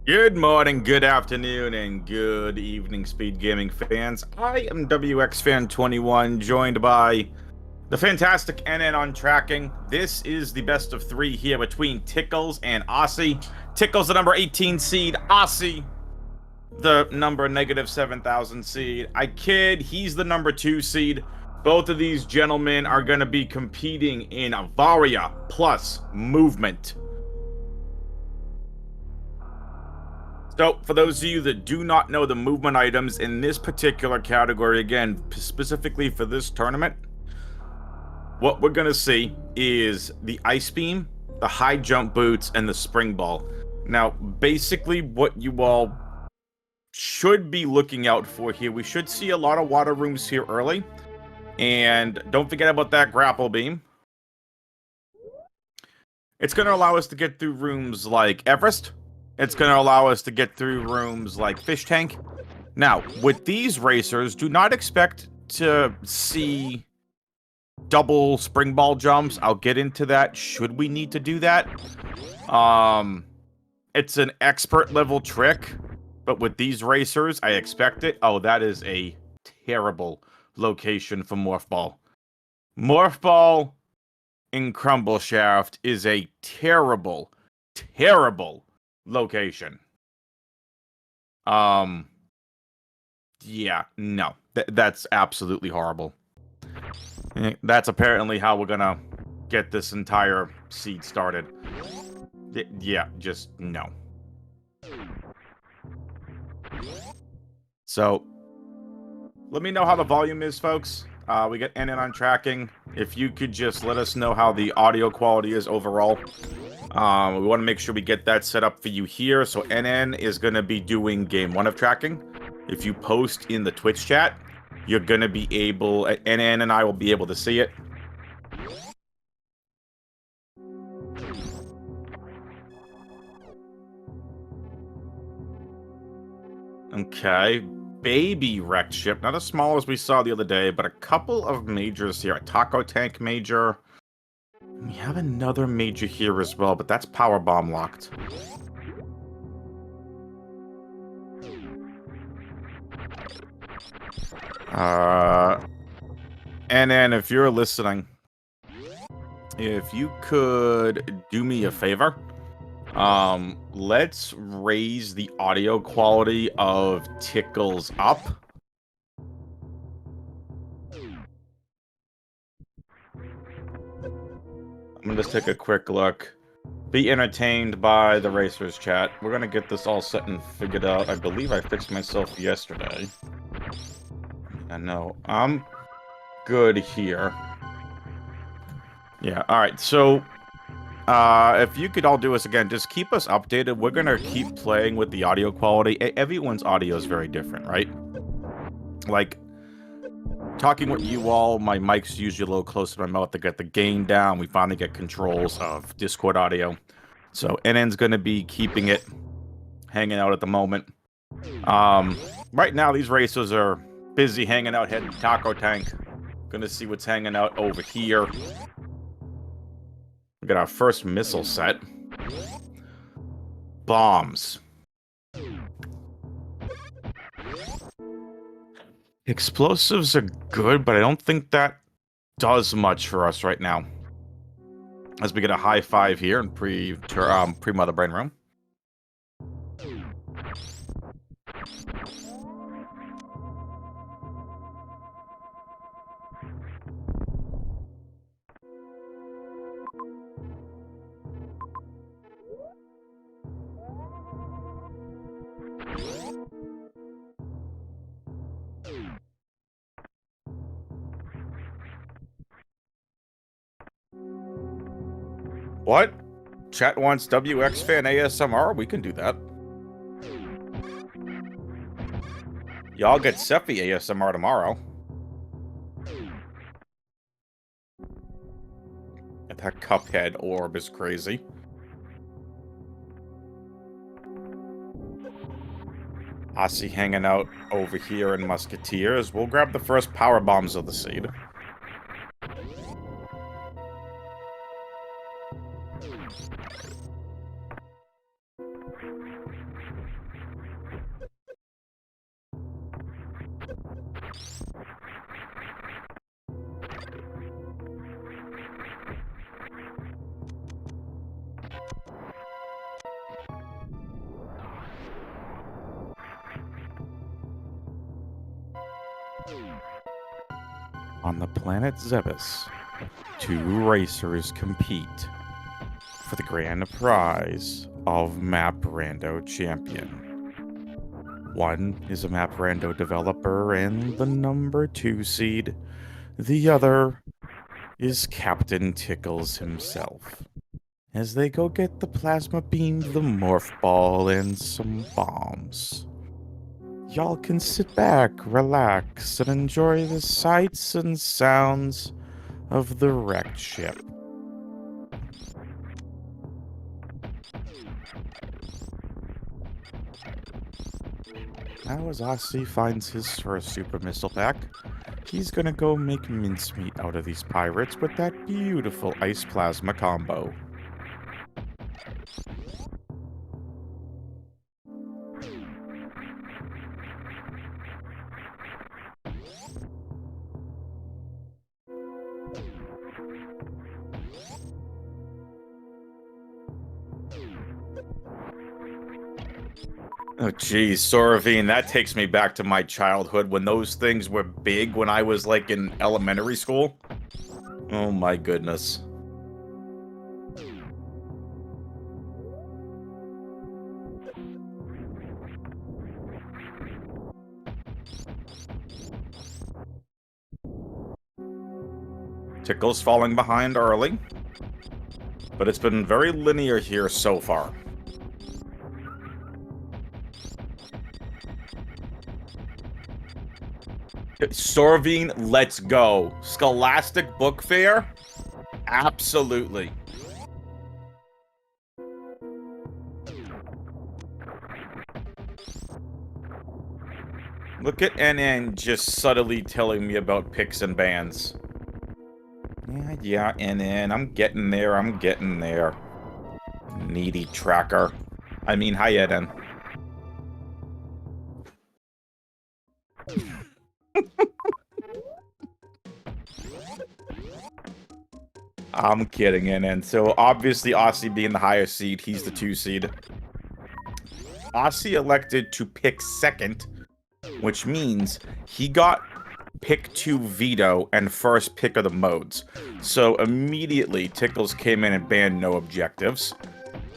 Good morning, good afternoon, and good evening, Speed Gaming fans. I am WXFan21, joined by the fantastic NN on tracking. This is the best of three here between Tickles and Osse. Tickles, the number 18 seed, Osse, the number -7,000 seed. I kid, he's the number 2 seed. Both of these gentlemen are going to be competing in Varia plus movement. So, for those of you that do not know the movement items in this particular category, again, specifically for this tournament, what we're going to see is the Ice Beam, the High Jump Boots, and the Spring Ball. Now, basically what you all should be looking out for here, we should see a lot of water rooms here early. And don't forget about that Grapple Beam. It's going to allow us to get through rooms like Everest. It's going to allow us to get through rooms like Fish Tank. Now, with these racers, do not expect to see double spring ball jumps. I'll get into that should we need to do that. It's an expert level trick, but with these racers, I expect it. Oh, that is a terrible location for Morph Ball. Morph Ball in Crumble Shaft is a terrible, terrible location. Yeah, no. That's absolutely horrible. That's apparently how we're gonna get this entire seed started. Yeah, just no. So, let me know how the volume is, folks. We get NN on tracking. If you could just let us know how the audio quality is overall. We want to make sure we get that set up for you here. So NN is going to be doing game 1 of tracking. If you post in the Twitch chat, you're going to be able... NN and I will be able to see it. Okay. Baby wrecked ship. Not as small as we saw the other day, but a couple of majors here. A Taco Tank major. We have another major here as well, but that's power bomb locked. And then if you're listening, if you could do me a favor, let's raise the audio quality of Tickles up. I'm gonna just take a quick look. Be entertained by the Racers chat. We're gonna get this all set and figured out. I believe I fixed myself yesterday. I know. I'm good here. Yeah, alright, so... if you could all do us again, just keep us updated. We're gonna keep playing with the audio quality. Everyone's audio is very different, right? Like... talking with you all, my mic's usually a little close to my mouth to get the gain down. We finally get controls of Discord audio. So NN's going to be keeping it hanging out at the moment. Right now, these racers are busy hanging out heading to Taco Tank. Going to see what's hanging out over here. We got our first missile set. Bombs. Explosives are good, but I don't think that does much for us right now. As we get a high 5 here in pre-Mother Brain Room. What? Chat wants WX fan ASMR? We can do that. Y'all get Sephi ASMR tomorrow. That Cuphead orb is crazy. Osse hanging out over here in Musketeers. We'll grab the first power bombs of the seed. On the planet Zebes, two racers compete for the grand prize of Map Rando Champion. One is a Map Rando developer and the number 2 seed. The other is Captain Tickles himself, as they go get the plasma beam, the morph ball, and some bombs. Y'all can sit back, relax, and enjoy the sights and sounds of the wrecked ship. Now as Osse finds his first super missile pack, he's gonna go make mincemeat out of these pirates with that beautiful ice plasma combo. Oh geez, Soravine, that takes me back to my childhood when those things were big when I was like in elementary school. Oh my goodness. Tickle's falling behind early, but it's been very linear here so far. Soravine, let's go. Scholastic Book Fair? Absolutely. Look at NN just subtly telling me about picks and bans. Yeah, NN, I'm getting there. Needy tracker. I mean, hi, NN. I'm kidding, NN. So, obviously, Osse being the higher seed, he's the 2 seed. Osse elected to pick second, which means he got pick 2 veto and first pick of the modes. So immediately, Tickles came in and banned no objectives.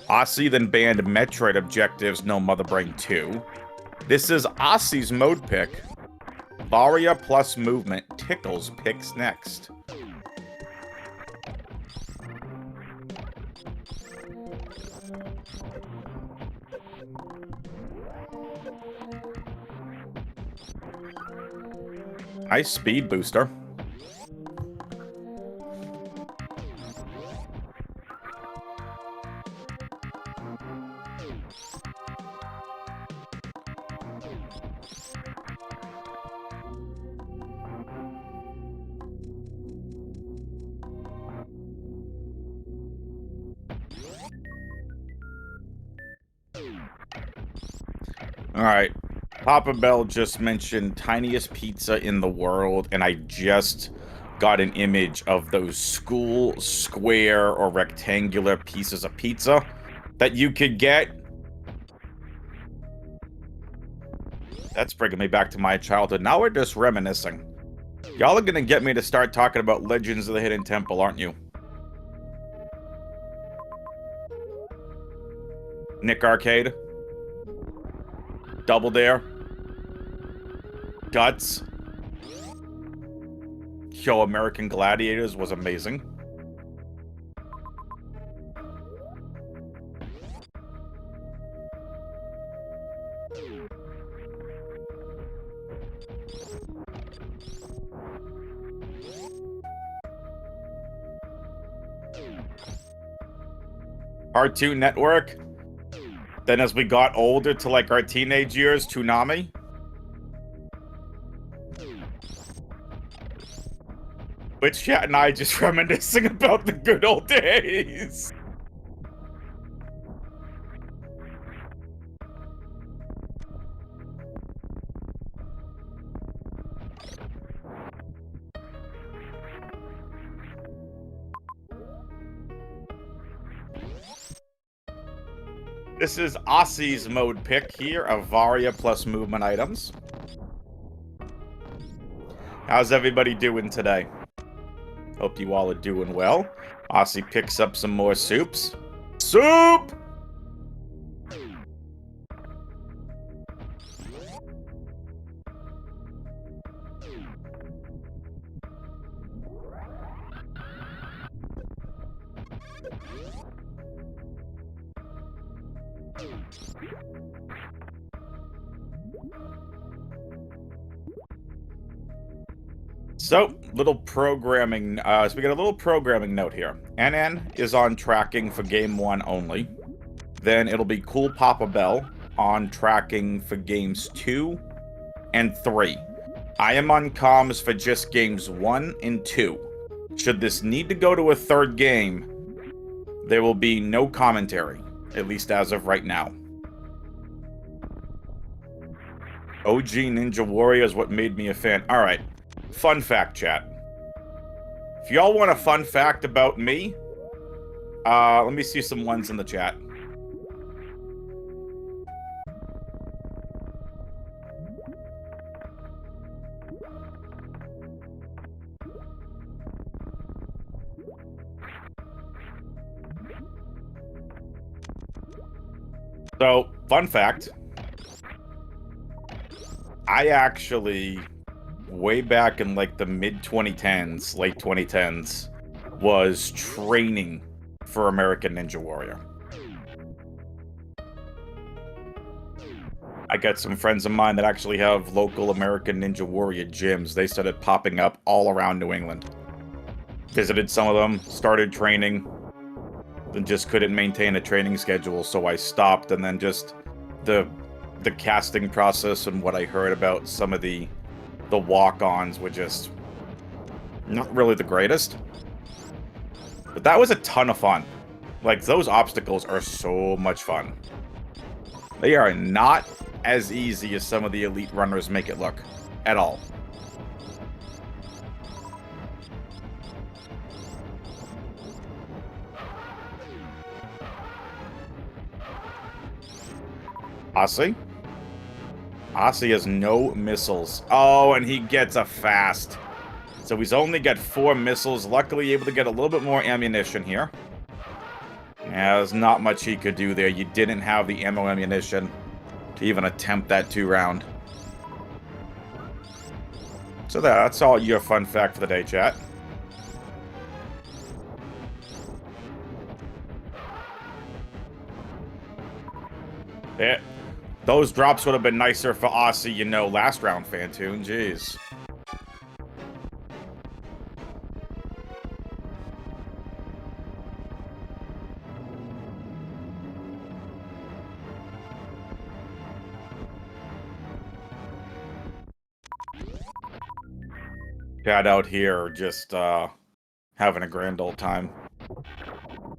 Osse then banned Metroid objectives, no Mother Brain 2. This is Osse's mode pick. Varia plus movement. Tickles picks next. Nice speed booster. Alright. Papa Bell just mentioned tiniest pizza in the world, and I just got an image of those school square or rectangular pieces of pizza that you could get. That's bringing me back to my childhood. Now we're just reminiscing. Y'all are gonna get me to start talking about Legends of the Hidden Temple, aren't you? Nick Arcade. Double Dare. Guts. Yo, American Gladiators was amazing. Cartoon Network. Then as we got older to like our teenage years, Toonami. Which chat and I just reminiscing about the good old days. This is Osse's mode pick here of Varia plus movement items. How's everybody doing today? Hope you all are doing well. Osse picks up some more soups. Soup! So, little programming, so we got a little programming note here. NN is on tracking for game 1 only. Then it'll be Cool Papa Bell on tracking for games 2 and 3. I am on comms for just games 1 and 2. Should this need to go to a third game, there will be no commentary, at least as of right now. OG Ninja Warrior is what made me a fan. Alright. Fun fact, chat. If y'all want a fun fact about me, let me see some ones in the chat. So, fun fact. I actually, way back in like the mid-2010s, late 2010s, was training for American Ninja Warrior. I got some friends of mine that actually have local American Ninja Warrior gyms. They started popping up all around New England. Visited some of them, started training, then just couldn't maintain a training schedule, so I stopped, and then just the casting process and what I heard about some of the walk-ons were just not really the greatest. But that was a ton of fun. Like, those obstacles are so much fun. They are not as easy as some of the elite runners make it look. At all. Osse? Osse has no missiles. Oh, and he gets a fast. So he's only got 4 missiles. Luckily able to get a little bit more ammunition here. Yeah, there's not much he could do there. You didn't have the ammo ammunition to even attempt that 2-round. So that's all your fun fact for the day, chat. Yeah. Those drops would have been nicer for Osse, you know, last round, Fantoon. Jeez. Cat out here just having a grand old time.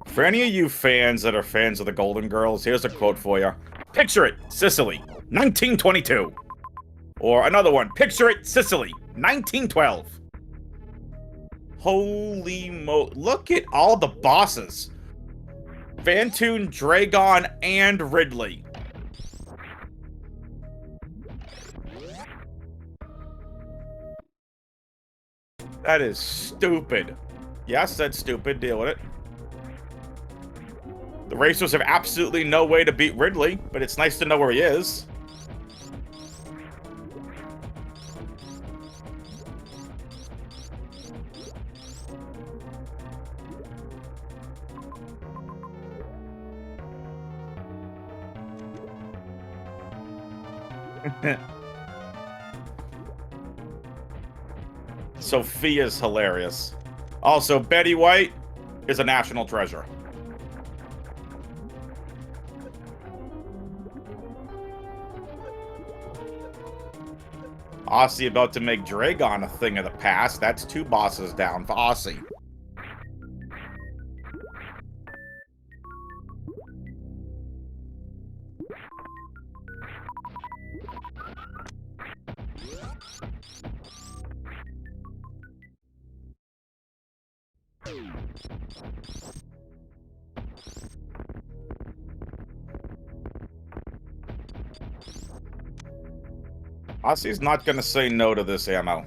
For any of you fans that are fans of the Golden Girls, here's a quote for you. Picture it, Sicily, 1922. Or another one, picture it, Sicily, 1912. Holy mo... Look at all the bosses. Fantoon, Dragon, and Ridley. That is stupid. Yes, that's stupid. Deal with it. The racers have absolutely no way to beat Ridley, but it's nice to know where he is. Sophia's hilarious. Also, Betty White is a national treasure. Osse about to make Dragon a thing of the past. That's 2 bosses down for Osse. Osse's not going to say no to this ammo.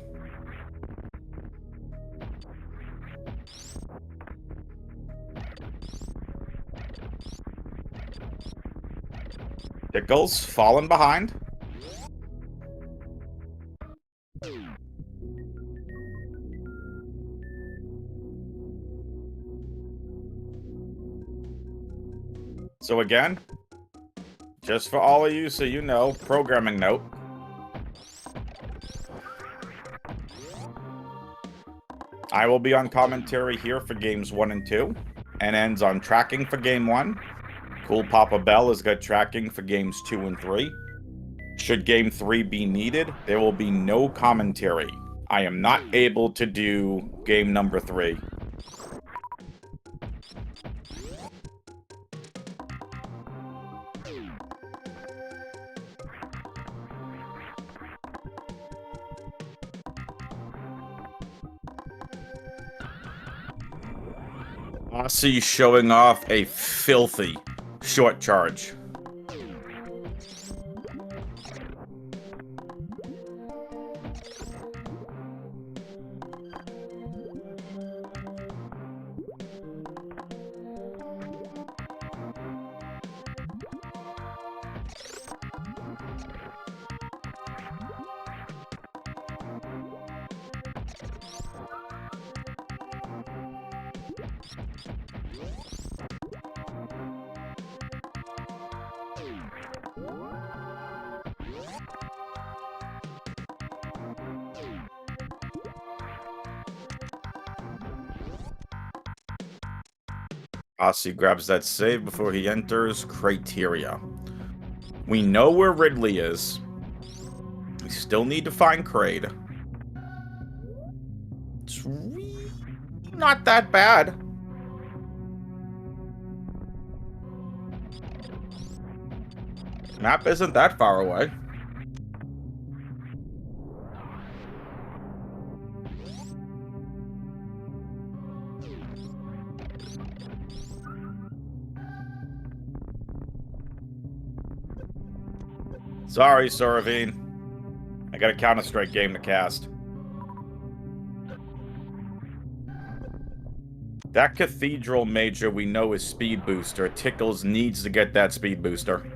Pickles falling behind. So again, just for all of you so you know, programming note. I will be on commentary here for games 1 and 2, and ends on tracking for game 1. Cool Papa Bell has got tracking for games 2 and 3. Should game 3 be needed, there will be no commentary. I am not able to do game number 3. Osse showing off a filthy short charge. Osse grabs that save before he enters criteria. We know where Ridley is. We still need to find Kraid. It's really not that bad. Map isn't that far away. Sorry, Soravine. I got a Counter-Strike game to cast. That Cathedral Major we know is Speed Booster. Tickles needs to get that Speed Booster.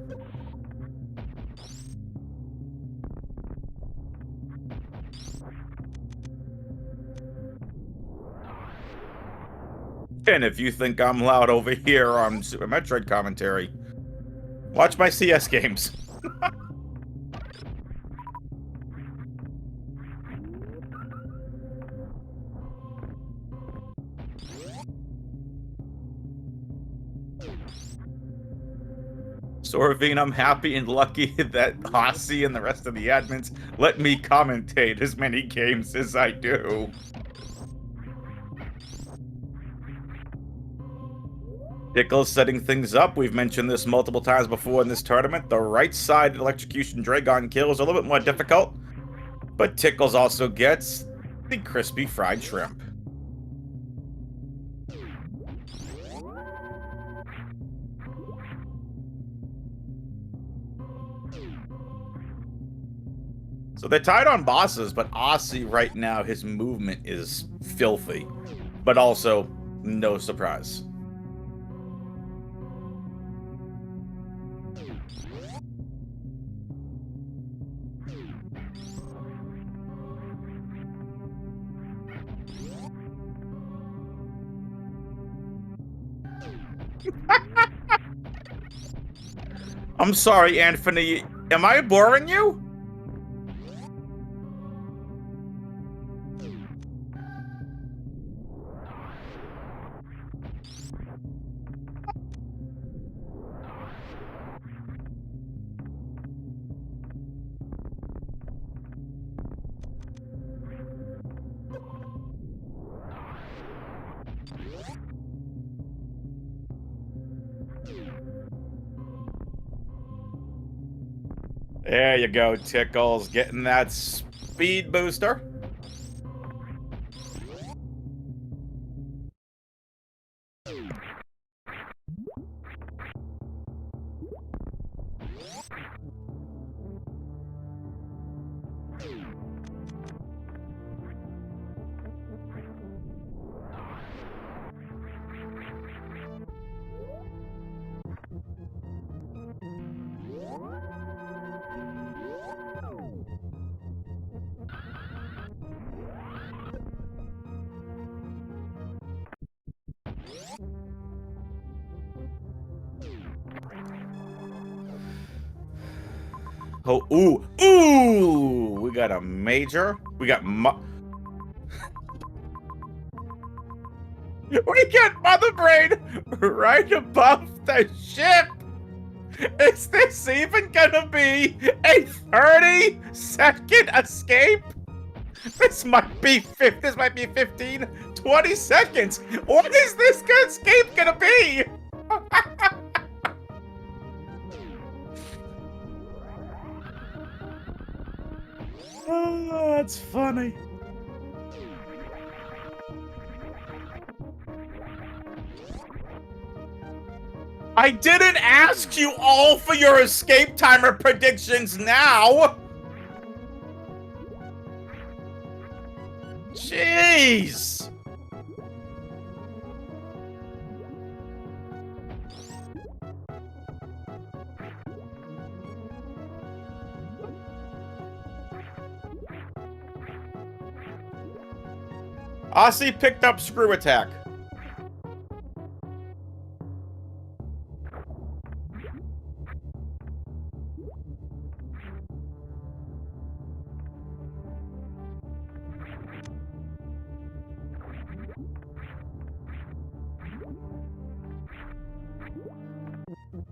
And if you think I'm loud over here on Super Metroid commentary, watch my CS games. Soravine, I'm happy and lucky that Osse and the rest of the admins let me commentate as many games as I do. Pickles setting things up. We've mentioned this multiple times before in this tournament. The right side electrocution Dragon kill is a little bit more difficult, but Tickles also gets the crispy fried shrimp. So they're tied on bosses, but Osse right now, his movement is filthy. But also, no surprise. I'm sorry, Anthony. Am I boring you? There you go, Tickles. Getting that speed booster. Oh, ooh! We got a major. We got we got Mother Brain right above the ship. Is this even gonna be a 30-second escape? This might be 15, 20 seconds. What is this escape gonna be? Oh, that's funny. I didn't ask you all for your escape timer predictions now. Jeez. Osse picked up Screw Attack.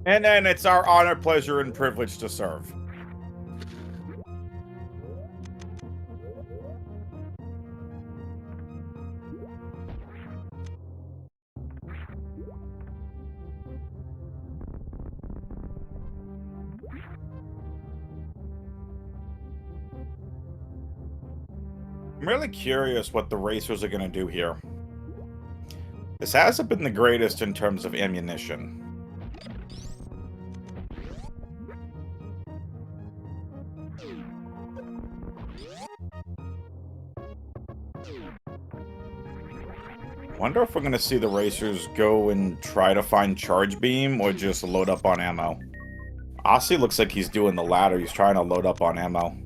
And then it's our honor, pleasure, and privilege to serve. I'm really curious what the racers are going to do here. This hasn't been the greatest in terms of ammunition. Wonder if we're going to see the racers go and try to find Charge Beam or just load up on ammo. Osse looks like he's doing the latter. He's trying to load up on ammo.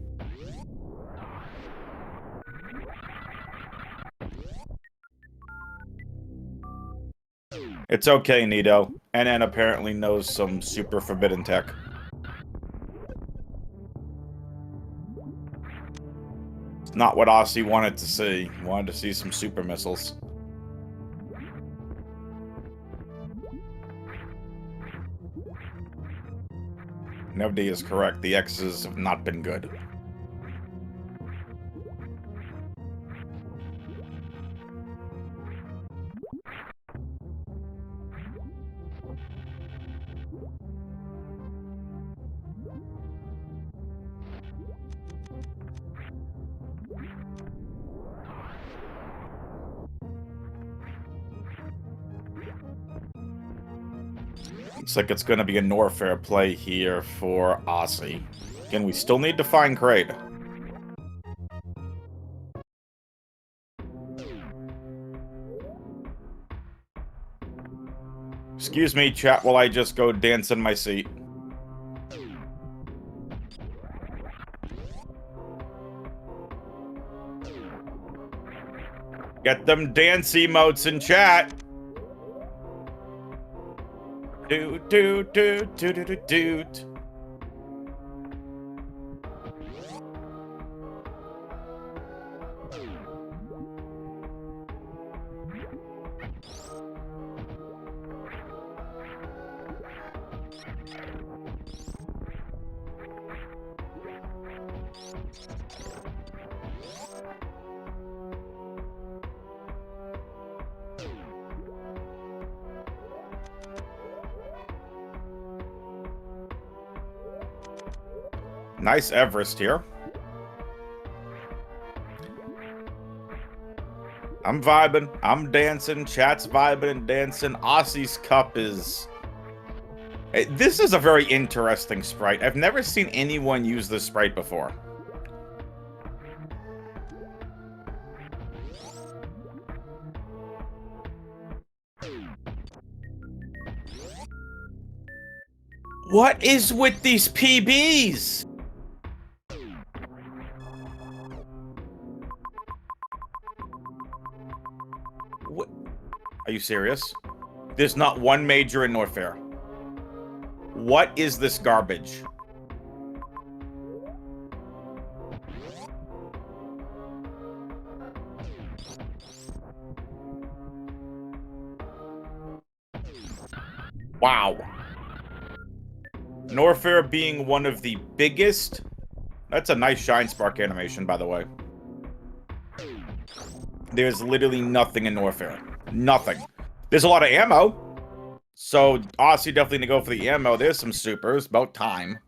It's okay, Nito. NN apparently knows some super forbidden tech. It's not what Osse wanted to see. He wanted to see some super missiles. Nevdi is correct. The X's have not been good. Looks like it's going to be a Norfair play here for Osse. Again, we still need to find Kraid. Excuse me, chat, while I just go dance in my seat. Get them dance emotes in chat. Doot, doot, doot, doot, doot, doot. Nice Everest here. I'm vibing. I'm dancing. Chat's vibing and dancing. Osse's cup is... This is a very interesting sprite. I've never seen anyone use this sprite before. What is with these PBs? What? Are you serious? There's not one major in Norfair. What is this garbage? Wow. Norfair being one of the biggest. That's a nice Shine Spark animation, by the way. There's literally nothing in Norfair. Nothing. There's a lot of ammo. So, Osse definitely need to go for the ammo. There's some supers. About time.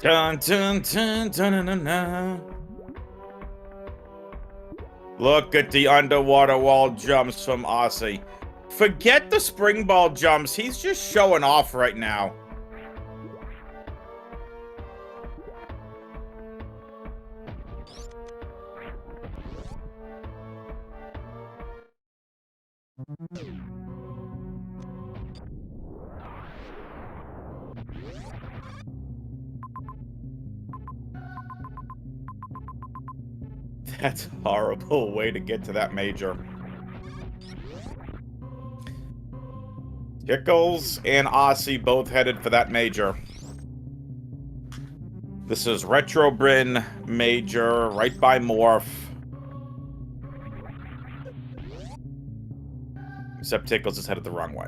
Dun, dun, dun, dun, dun, dun, dun. Look at the underwater wall jumps from Osse. Forget the spring ball jumps. He's just showing off right now. That's a horrible way to get to that major. Pickles and Osse both headed for that major. This is Retrobrin Major, right by Morph. Except Tickles is headed the wrong way.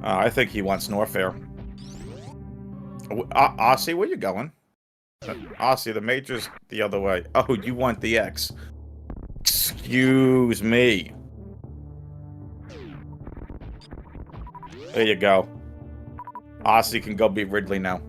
I think he wants Norfair. Osse, where you going? Osse, the major's the other way. Oh, you want the X. Excuse me. There you go. Osse can go be Ridley now.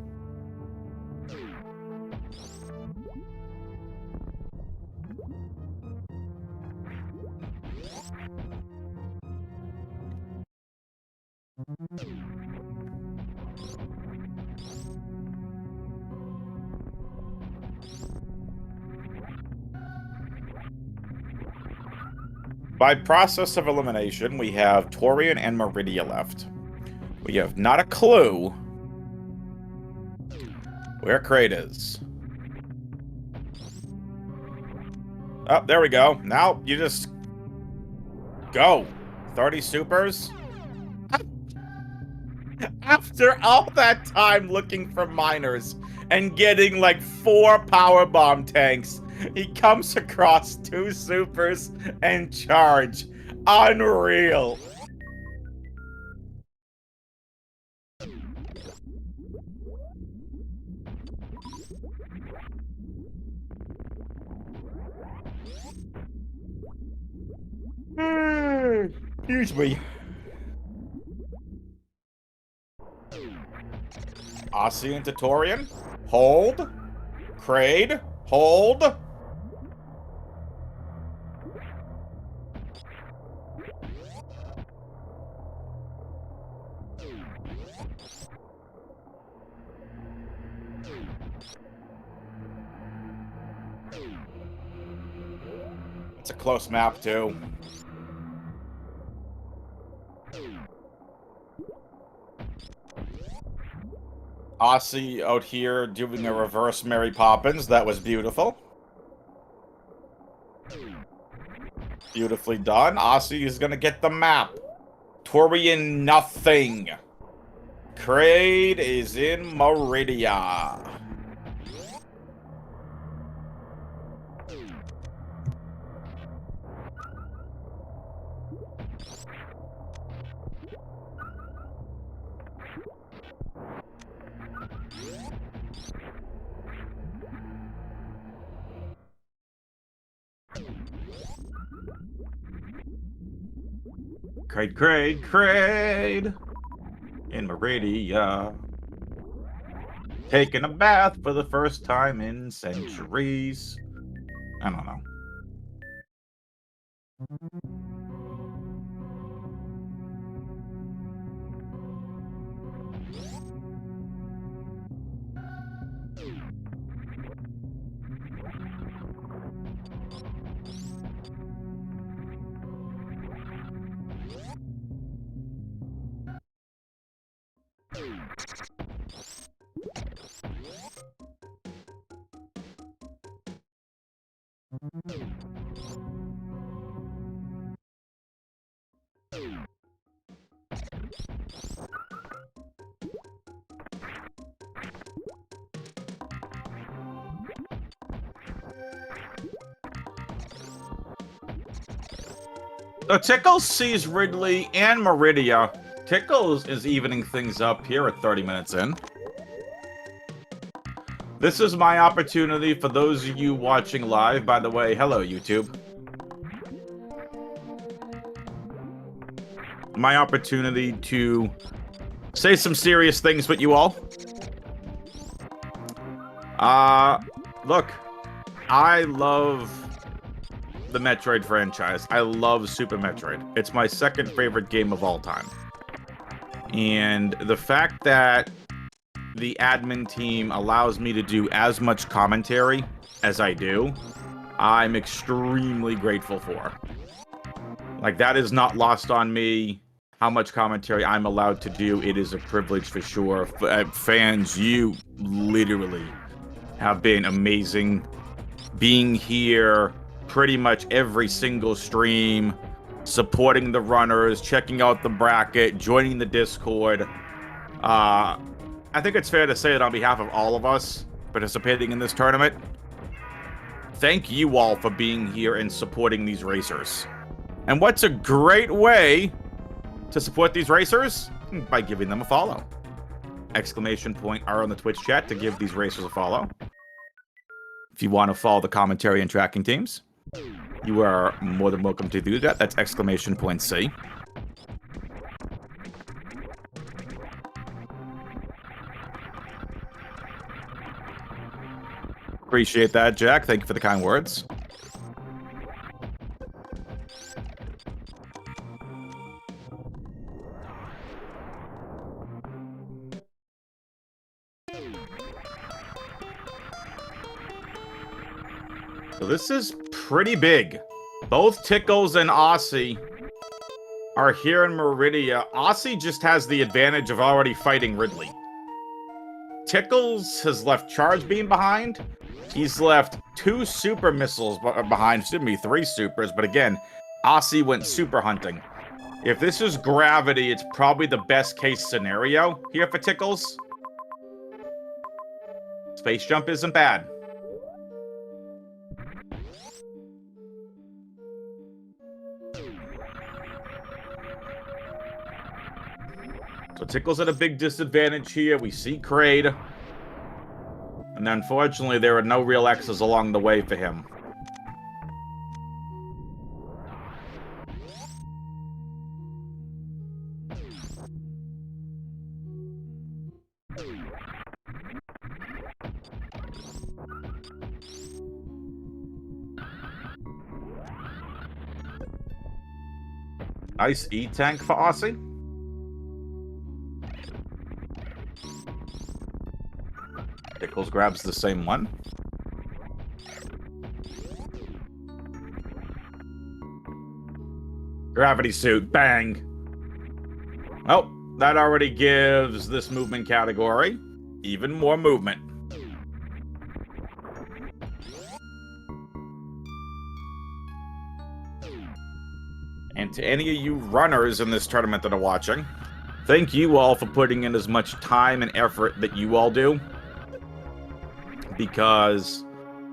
By process of elimination, we have Torian and Meridia left. We have not a clue where Kraid is. Oh, there we go. Now you just go. 30 supers. After all that time looking for miners and getting like 4 power bomb tanks, he comes across 2 supers and charge. Unreal. Excuse me. Osse and Torian. Hold. Kraid. Hold. It's a close map, too. Osse out here doing a reverse Mary Poppins. That was beautiful. Beautifully done. Osse is gonna get the map. Torian, nothing. Kraid is in Meridia. Kraid. In Meridia. Taking a bath for the first time in centuries. I don't know. Tickles sees Ridley and Meridia. Tickles is evening things up here at 30 minutes in. This is my opportunity for those of you watching live. By the way, hello, YouTube. My opportunity to say some serious things with you all. Look, I love the Metroid franchise. I love Super Metroid. It's my second favorite game of all time. And the fact that the admin team allows me to do as much commentary as I do, I'm extremely grateful for. Like, that is not lost on me. How much commentary I'm allowed to do, it is a privilege for sure. Fans, you literally have been amazing. Being here pretty much every single stream, supporting the runners, checking out the bracket, joining the Discord. I think it's fair to say that on behalf of all of us participating in this tournament, thank you all for being here and supporting these racers. And what's a great way to support these racers? By giving them a follow. !R on the Twitch chat to give these racers a follow. If you want to follow the commentary and tracking teams, you are more than welcome to do that. That's !C. Appreciate that, Jack. Thank you for the kind words. So this is pretty big. Both Tickles and Osse are here in Meridia. Osse just has the advantage of already fighting Ridley. Tickles has left Charge Beam behind. He's left 2 super missiles behind. Should be 3 supers, but again, Osse went super hunting. If this is gravity, it's probably the best case scenario here for Tickles. Space jump isn't bad. So Tickle's at a big disadvantage here. We see Kraid. And unfortunately, there are no real X's along the way for him. Nice E-tank for Osse. Tickles grabs the same one. Gravity suit, bang. Oh, that already gives this movement category even more movement. And to any of you runners in this tournament that are watching, thank you all for putting in as much time and effort that you all do. Because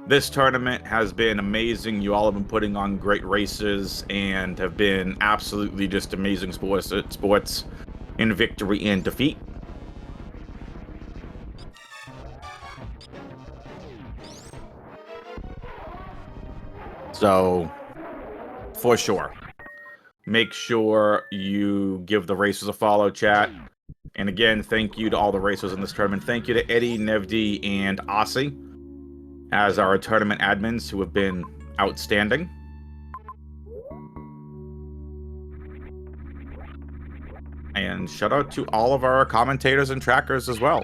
this tournament has been amazing. You all have been putting on great races and have been absolutely just amazing sports in victory and defeat. So, for sure, make sure you give the racers a follow, chat. And again, thank you to all the racers in this tournament. Thank you to Eddie, Nevdi, and Osse as our tournament admins who have been outstanding. And shout out to all of our commentators and trackers as well.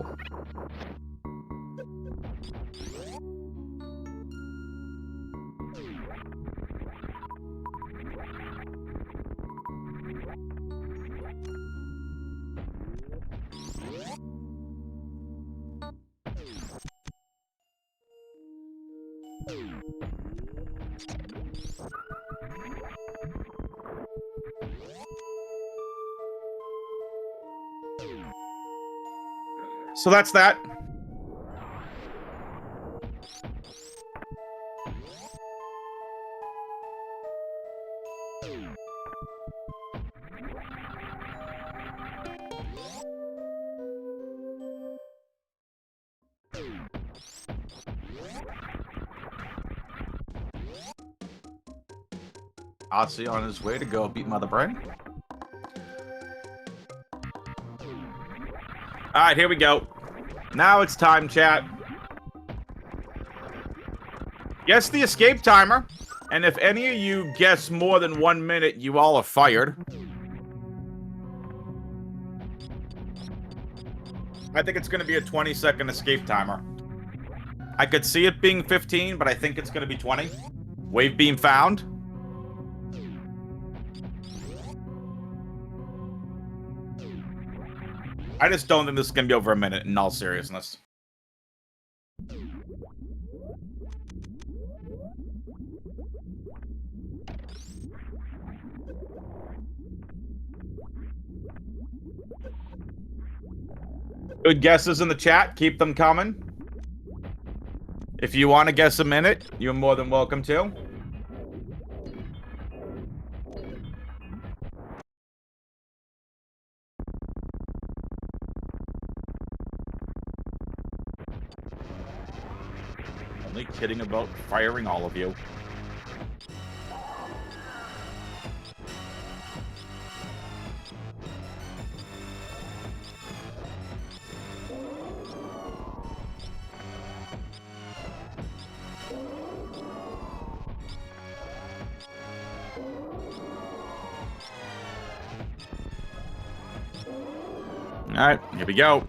So that's that. Osse on his way to go beat Mother Brain. Alright, here we go. Now it's time, chat. Guess the escape timer. And if any of you guess more than 1 minute, you all are fired. I think it's going to be a 20-second escape timer. I could see it being 15, but I think it's going to be 20. Wave beam found. I just don't think this is going to be over a minute, in all seriousness. Good guesses in the chat. Keep them coming. If you want to guess a minute, you're more than welcome to. Only kidding about firing all of you. All right, here we go.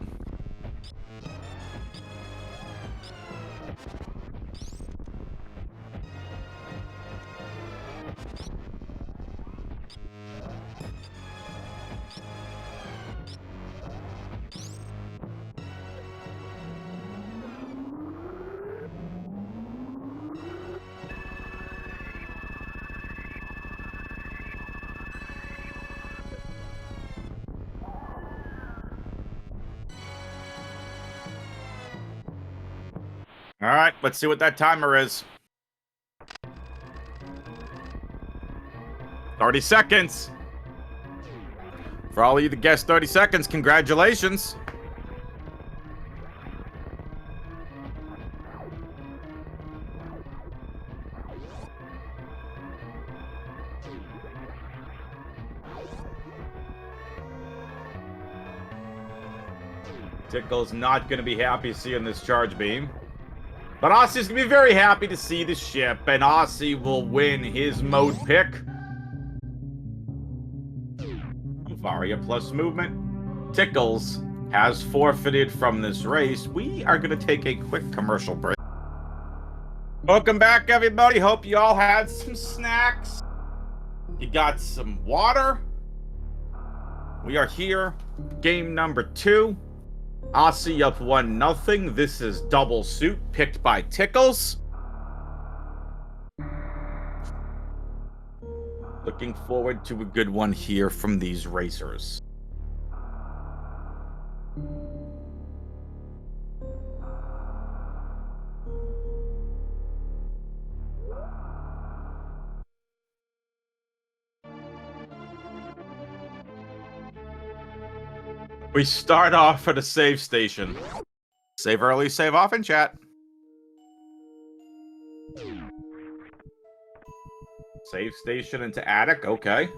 All right, let's see what that timer is. 30 seconds. For all of you that guessed 30 seconds, congratulations. Tickle's not going to be happy seeing this charge beam. But Osse's going to be very happy to see the ship, and Osse will win his mode pick. Varia plus movement. Tickles has forfeited from this race. We are going to take a quick commercial break. Welcome back, everybody. Hope you all had some snacks. You got some water. We are here. Game number 2. Osse up 1-0. This is Double Suit, picked by Tickles. Looking forward to a good one here from these racers. We start off at a save station. Save early, save often, chat. Save station into attic, okay.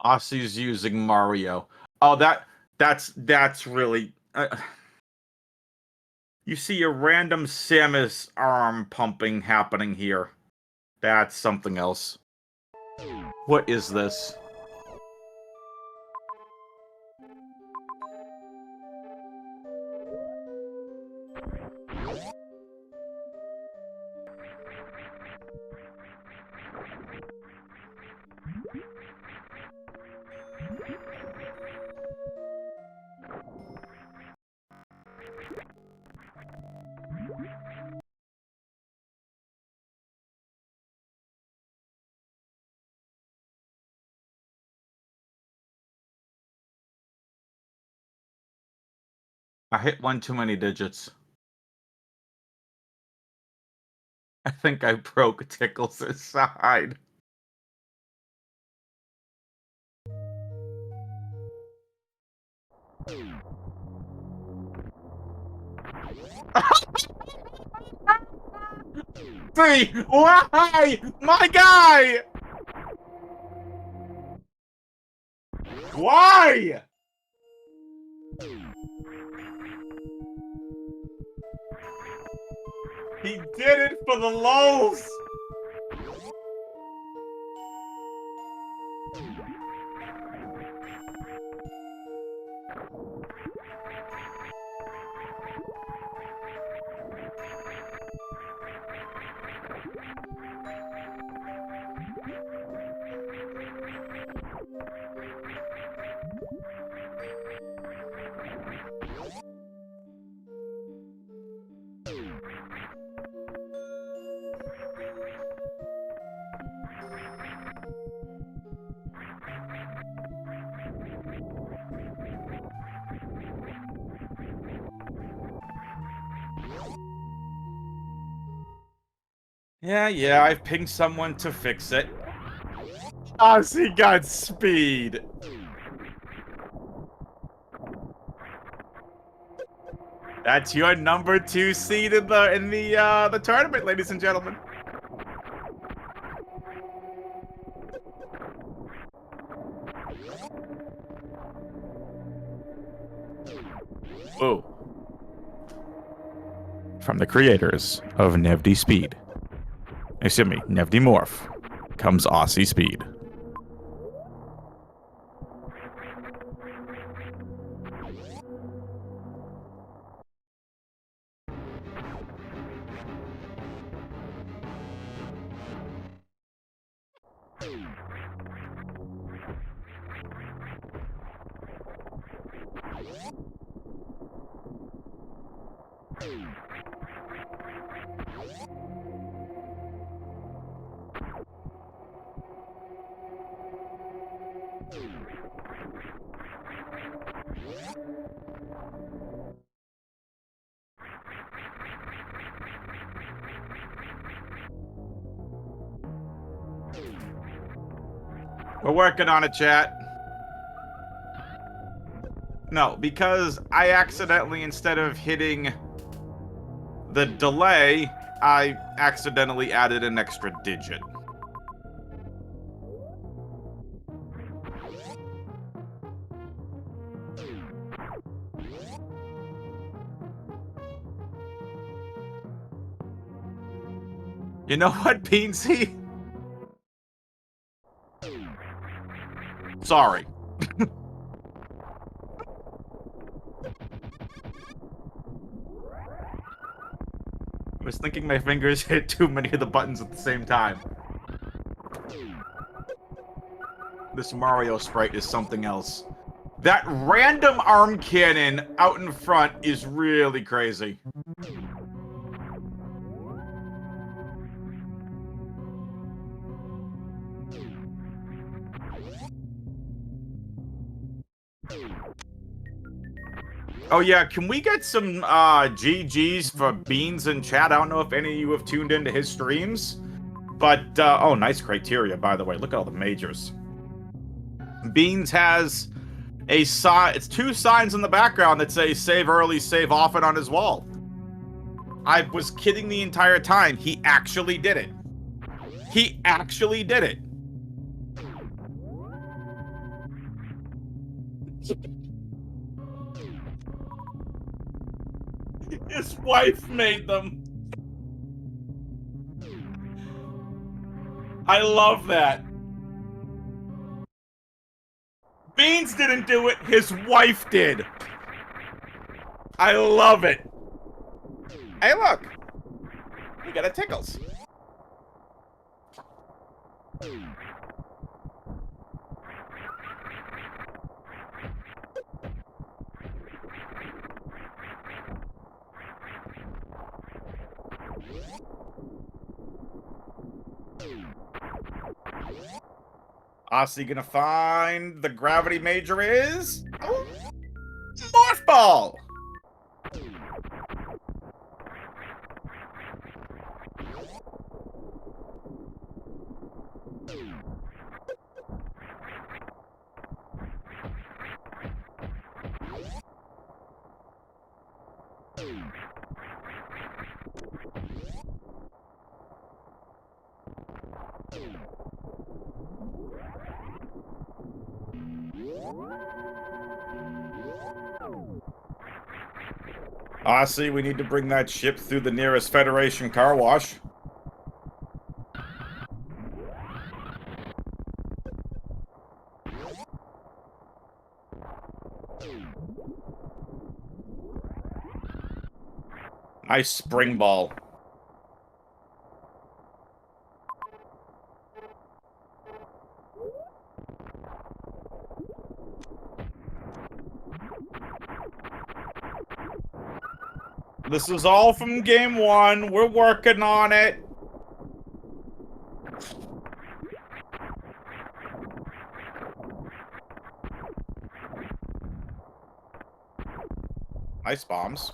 Osse's using Mario. Oh, that's really... you see a random Samus arm pumping happening here. That's something else. What is this? I hit one too many digits. I think I broke Tickles' side. See, why? My guy! Why? He did it for the lulz! Yeah, I've pinged someone to fix it. Osse got speed. That's your number 2 seed in the tournament, ladies and gentlemen. Ooh. From the creators of Nevd Speed. Excuse me, Nevd Morph. Comes Osse Speed. We're working on it, chat. No, because I accidentally, instead of hitting the delay, I accidentally added an extra digit. You know what, Beansy? Sorry. I was thinking my fingers hit too many of the buttons at the same time. This Mario sprite is something else. That random arm cannon out in front is really crazy. Oh yeah, can we get some GGs for Beans in chat? I don't know if any of you have tuned into his streams. But, oh, nice criteria, by the way. Look at all the majors. Beans has it's 2 signs in the background that say save early, save often on his wall. I was kidding the entire time. He actually did it. He actually did it. His wife made them. I love that. Beans didn't do it, his wife did. I love it. Hey, look. We got a Tickles. Osse gonna find the gravity major is... Oh, Morph Ball! Osse, we need to bring that ship through the nearest Federation car wash. Nice spring ball. This is all from game 1. We're working on it. Ice bombs.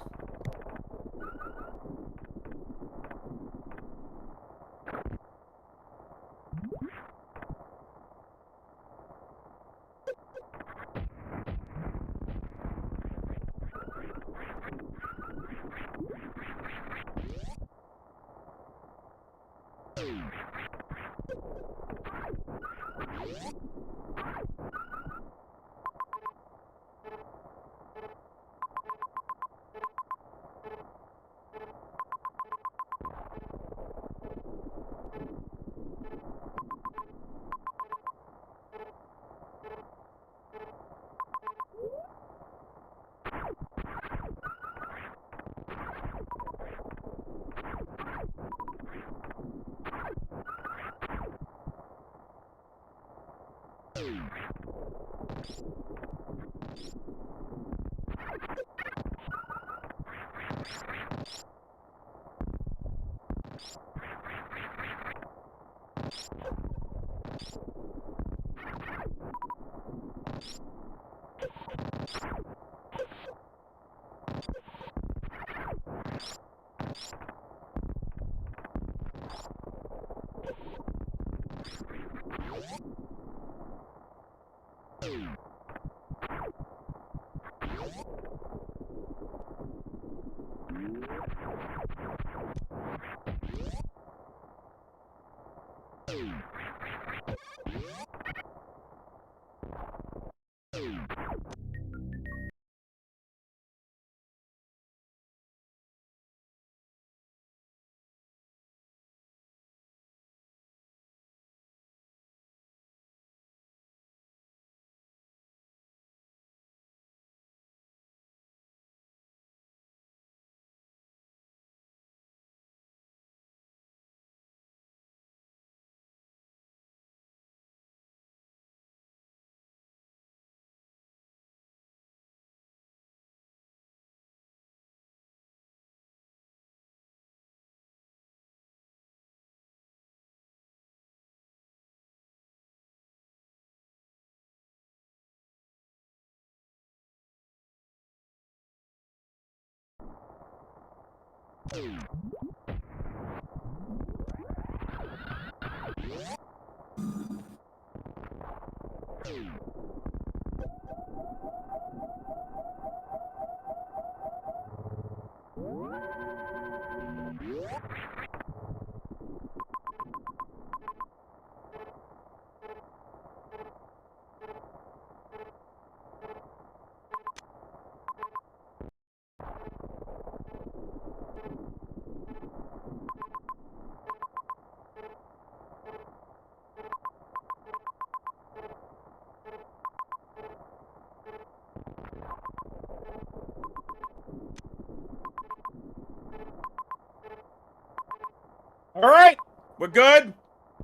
All right, we're good.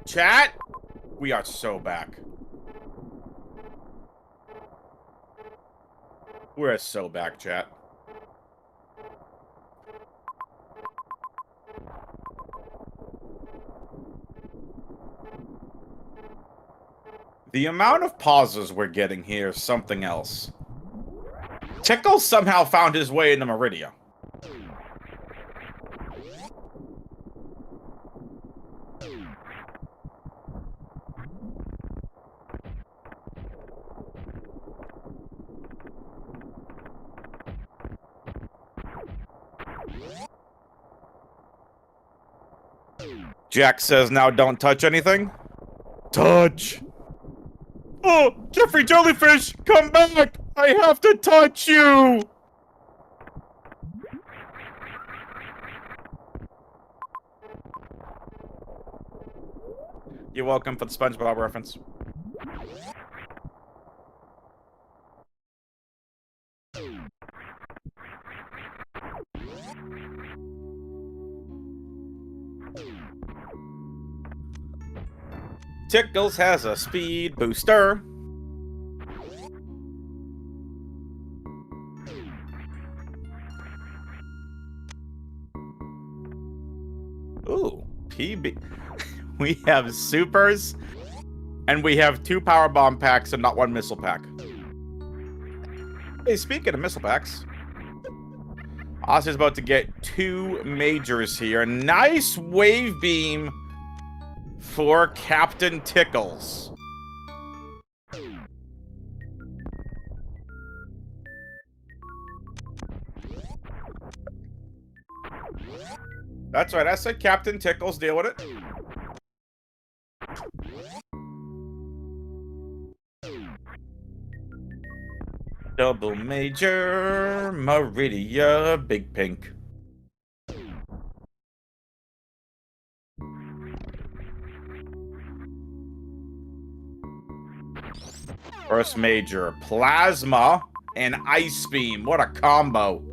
Chat, we are so back. We're so back, chat. The amount of pauses we're getting here is something else. Tickle somehow found his way into Meridia. Jack says now don't touch anything. Touch. Oh, Jeffrey Jellyfish, come back! I have to touch you! You're welcome for the SpongeBob reference. Tickles has a speed booster. Ooh, PB. We have supers, and we have 2 power bomb packs and not 1 missile pack. Hey, speaking of missile packs, Osse's about to get 2 majors here. Nice wave beam for Captain Tickles. That's right, I said Captain Tickles, deal with it. Double major, Meridia, big pink. First major, plasma and ice beam. What a combo.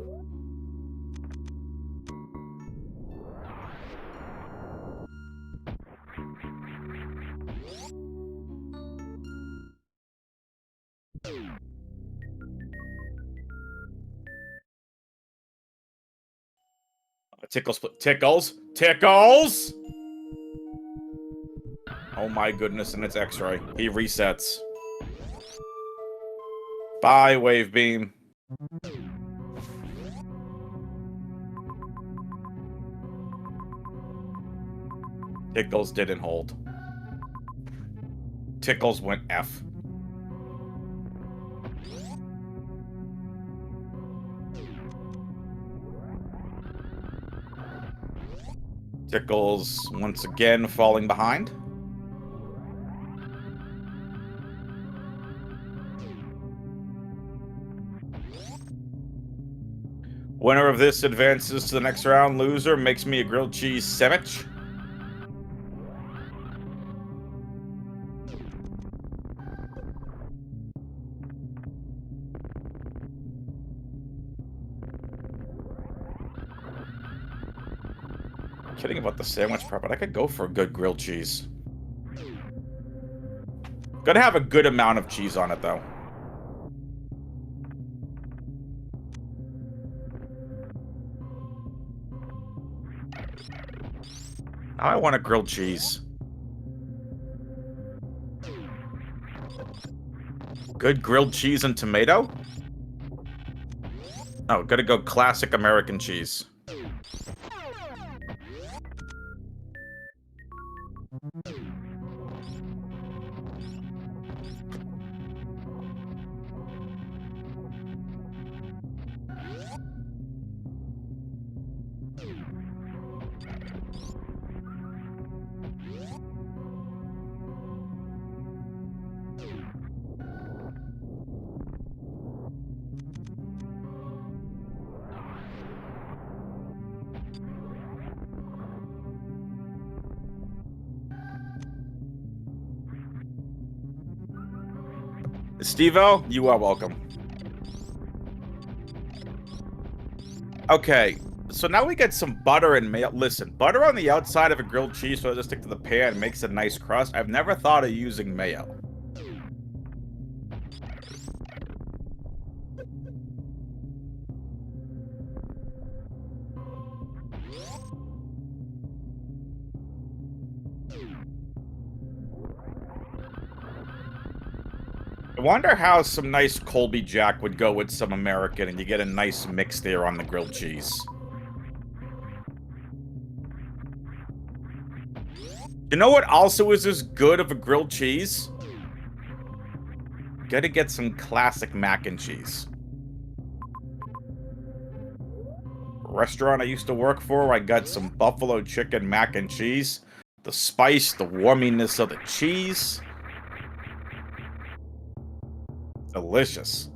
Tickles! Oh my goodness, and it's X-ray. He resets. Bye, wave beam. Tickles didn't hold. Tickles went F. Tickles once again falling behind. Winner of this advances to the next round. Loser makes me a grilled cheese sandwich. Kidding about the sandwich part, but I could go for a good grilled cheese. Gotta have a good amount of cheese on it, though. Now I want a grilled cheese. Good grilled cheese and tomato? Oh, gotta go classic American cheese. Steve-O, you are welcome. Okay, so now we get some butter and mayo. Listen, butter on the outside of a grilled cheese so it doesn't stick to the pan makes a nice crust. I've never thought of using mayo. I wonder how some nice Colby Jack would go with some American, and you get a nice mix there on the grilled cheese. You know what also is as good of a grilled cheese? Gotta get some classic mac and cheese. Restaurant I used to work for, I got some buffalo chicken mac and cheese. The spice, the warminess of the cheese. Delicious.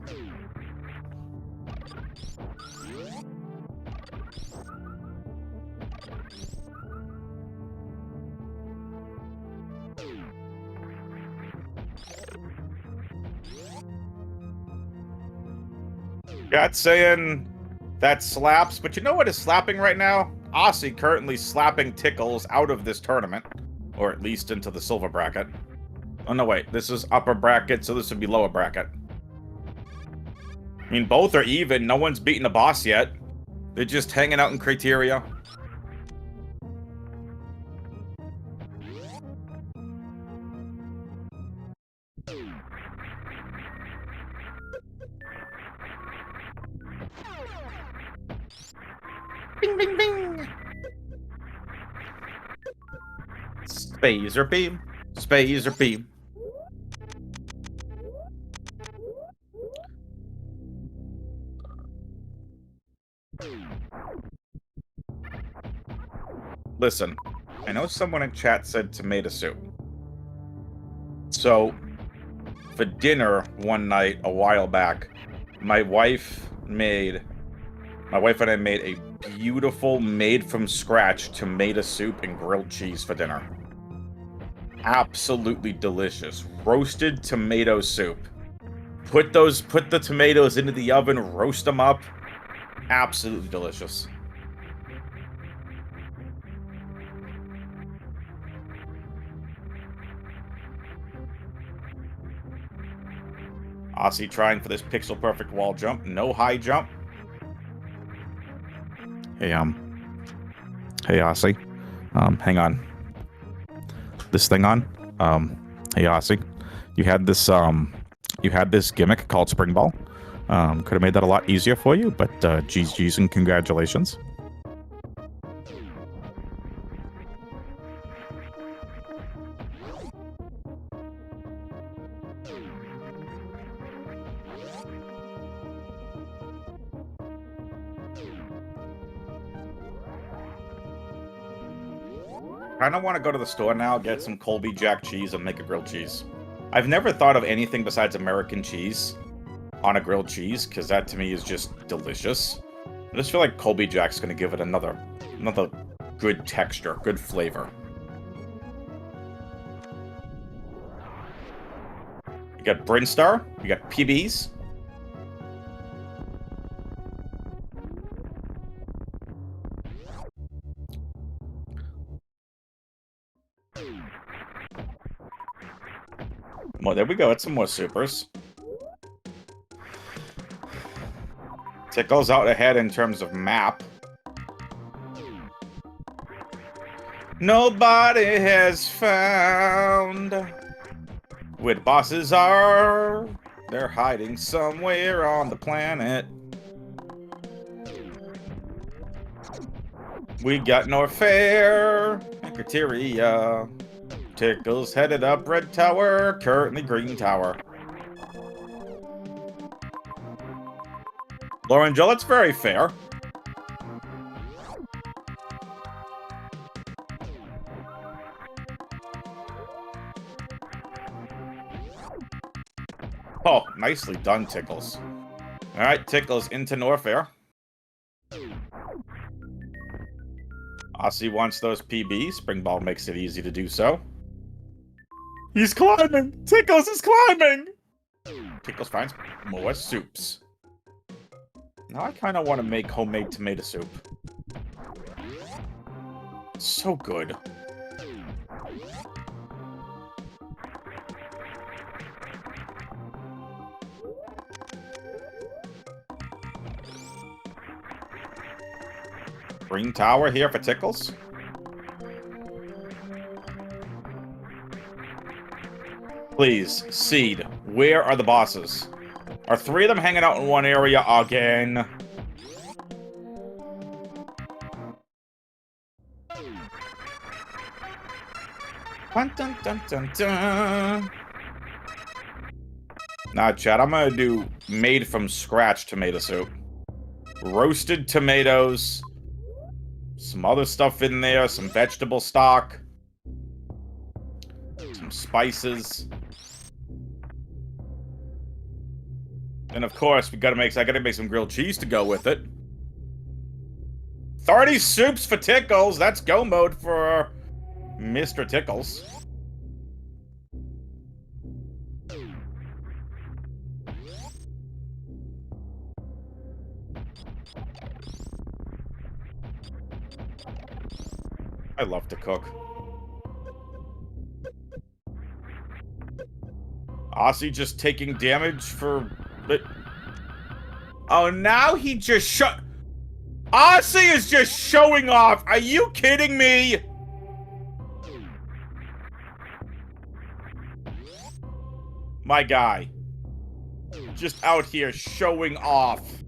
Got saying that slaps, but you know what is slapping right now? Osse currently slapping Tickles out of this tournament, or at least into the silver bracket. Oh no, wait, this is upper bracket, so this would be lower bracket. I mean, both are even. No one's beaten a boss yet. They're just hanging out in criteria. Bing, bing, bing. Spazer beam. Spazer beam. Listen, I know someone in chat said tomato soup. So, for dinner one night a while back, my wife and I made a beautiful made-from-scratch tomato soup and grilled cheese for dinner. Absolutely delicious. Roasted tomato soup. Put the tomatoes into the oven, roast them up. Absolutely delicious. Osse trying for this pixel-perfect wall jump. No high jump. Hey, Osse. Hang on. This thing on? Hey, Osse. You had this gimmick called Spring Ball. Could have made that a lot easier for you, but GG's and congratulations. I kind of want to go to the store now, get some Colby Jack cheese, and make a grilled cheese. I've never thought of anything besides American cheese on a grilled cheese, because that to me is just delicious. I just feel like Colby Jack's going to give it another good texture, good flavor. You got Brinstar, you got PBs. Well, there we go. It's some more supers. Tickles out ahead in terms of map. Nobody has found where the bosses are. They're hiding somewhere on the planet. We got Norfair and Criteria. Tickles headed up Red Tower, currently Green Tower. Lorenzo, that's very fair. Oh, nicely done, Tickles. Alright, Tickles into Norfair. Osse wants those PBs. Spring Ball makes it easy to do so. He's climbing! Tickles is climbing! Tickles finds more soups. Now I kind of want to make homemade tomato soup. So good. Green Tower here for Tickles. Please, Seed, where are the bosses? Are 3 of them hanging out in one area again? Dun, dun, dun, dun, dun. Nah, chat, I'm gonna do made from scratch tomato soup. Roasted tomatoes. Some other stuff in there, some vegetable stock. some spices. And of course, I gotta make some grilled cheese to go with it. 30 soups for Tickles. That's go mode for Mr. Tickles. I love to cook. Osse just taking damage for... Oh, now he just Osse is just showing off! Are you kidding me? My guy. Just out here showing off.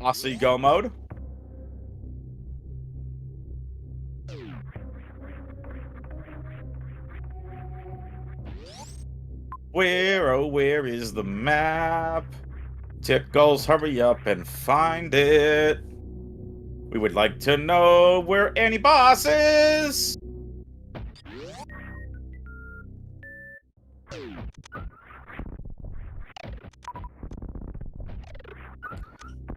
Osse go mode. Where, oh, where is the map? Tickles, hurry up and find it. We would like to know where any boss is.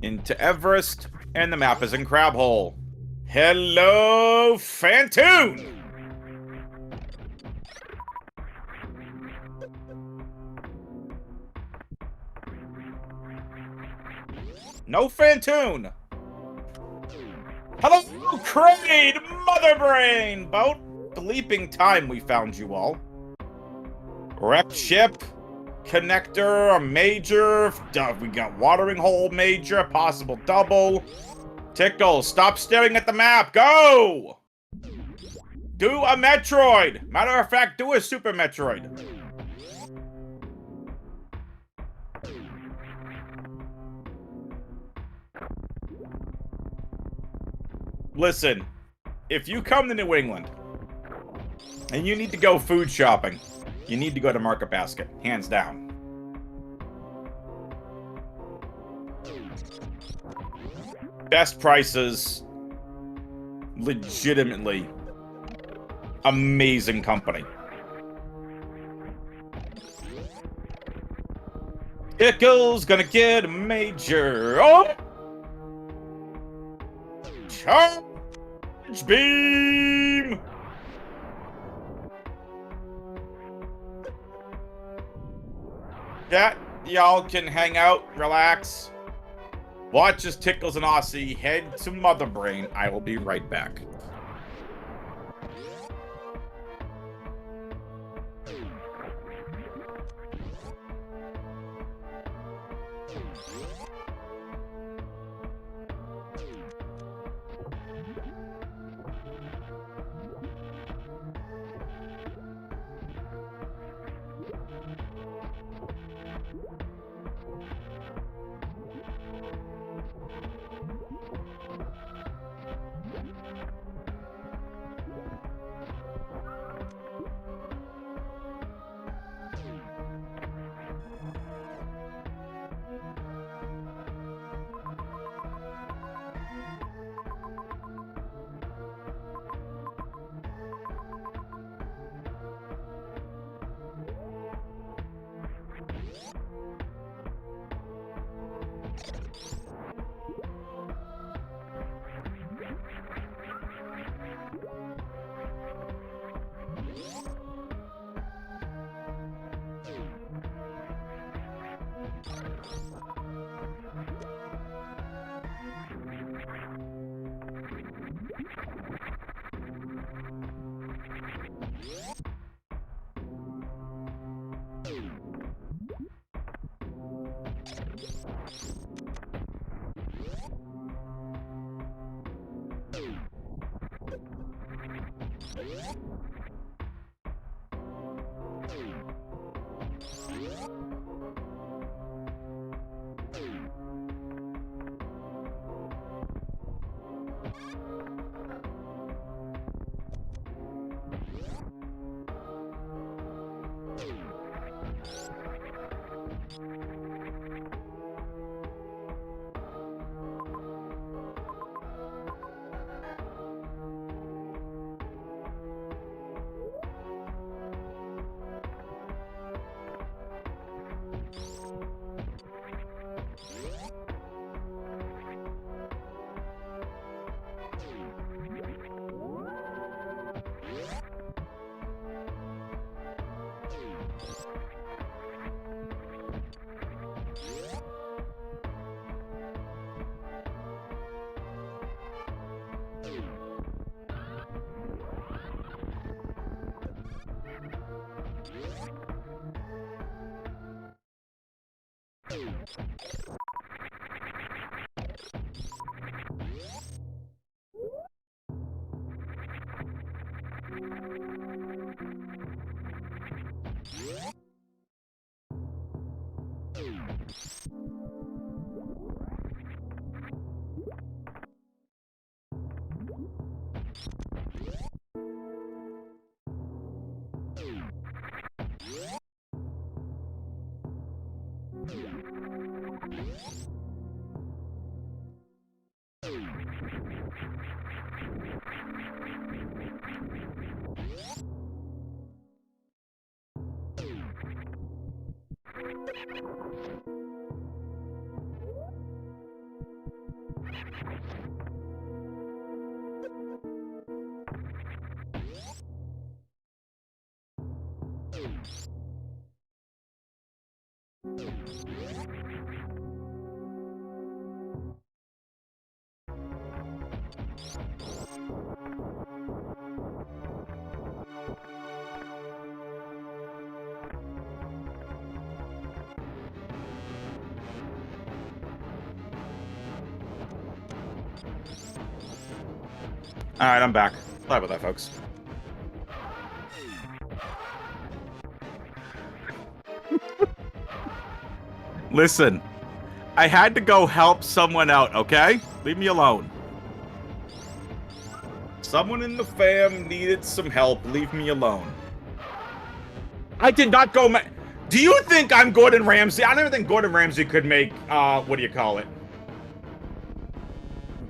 Into Everest, and the map is in Crab Hole. Hello, Phantoon! No Phantoon! Hello, Crane, Mother Brain! About bleeping time we found you all. Rep ship. Connector, a major, we got watering hole major, possible double. Tickle, stop staring at the map, go! Do a Metroid! Matter of fact, do a Super Metroid. Listen, if you come to New England, and you need to go food shopping, you need to go to Market Basket, hands down. Best prices, legitimately amazing company. Tickle's gonna get a major. Oh! Charge beam! Yeah, y'all can hang out, relax. Watch as Tickles and Osse head to Mother Brain. I will be right back. All right, I'm back. Sorry about that, folks. Listen, I had to go help someone out, okay? Leave me alone. Someone in the fam needed some help. Leave me alone. I did not go... Do you think I'm Gordon Ramsay? I don't even think Gordon Ramsay could make, what do you call it?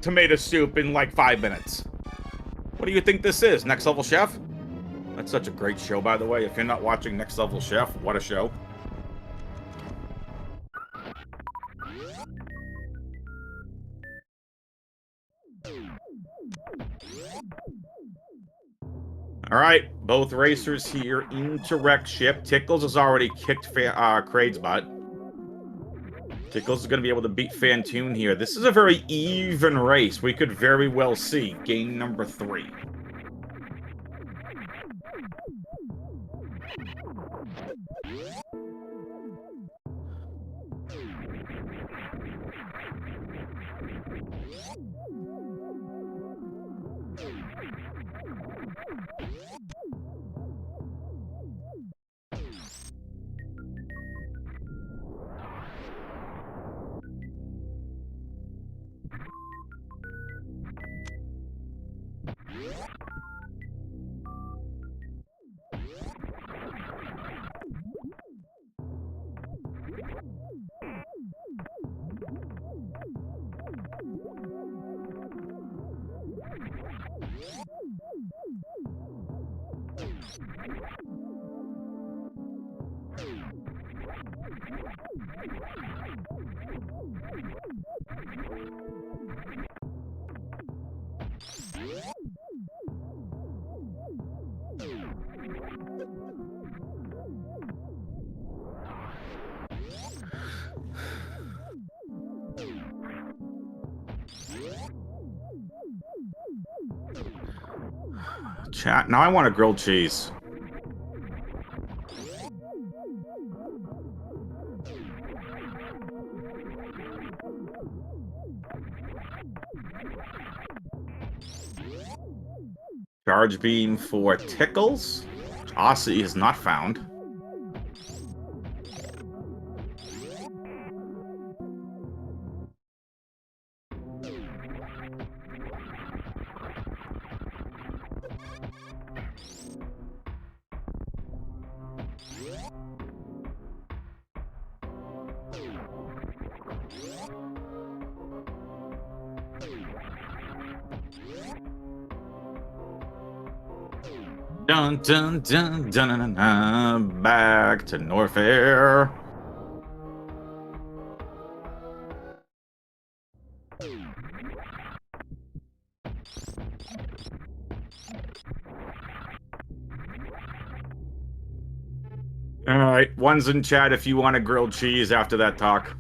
Tomato soup in like 5 minutes. What do you think this is? Next Level Chef? That's such a great show, by the way. If you're not watching Next Level Chef, what a show. All right, both racers here into wreck ship. Tickles has already kicked Craig's butt. Tickles is going to be able to beat Fantoon here. This is a very even race. We could very well see game number 3. Chat, now I want a grilled cheese. Charge beam for Tickles. Osse is not found. Dun dun dun dun dun dun, back to Norfair. All right, one's in chat if you want a grilled cheese after that talk.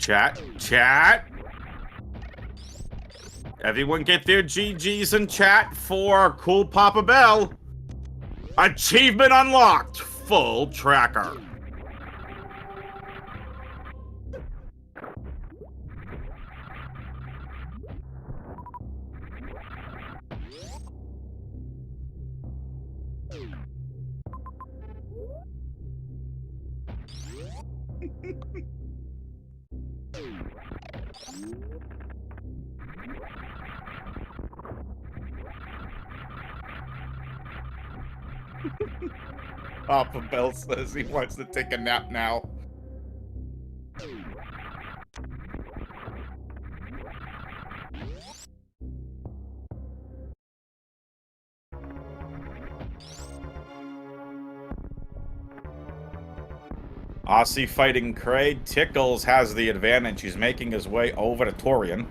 Chat. Everyone get their GGs in chat for Cool Papa Bell. Achievement unlocked. Full tracker. Papa Bell says he wants to take a nap now. Osse fighting Kraid. Tickles has the advantage. He's making his way over to Torian.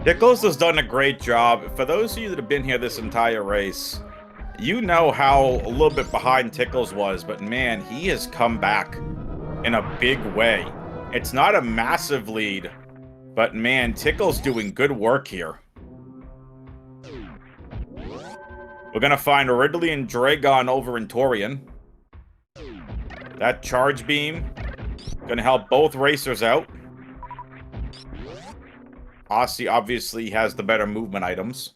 Tickles has done a great job. For those of you that have been here this entire race, you know how a little bit behind Tickles was, but man, he has come back in a big way. It's not a massive lead, but man, Tickles doing good work here. We're gonna find Ridley and Dragon over in Torian. That charge beam gonna help both racers out. Osse obviously has the better movement items.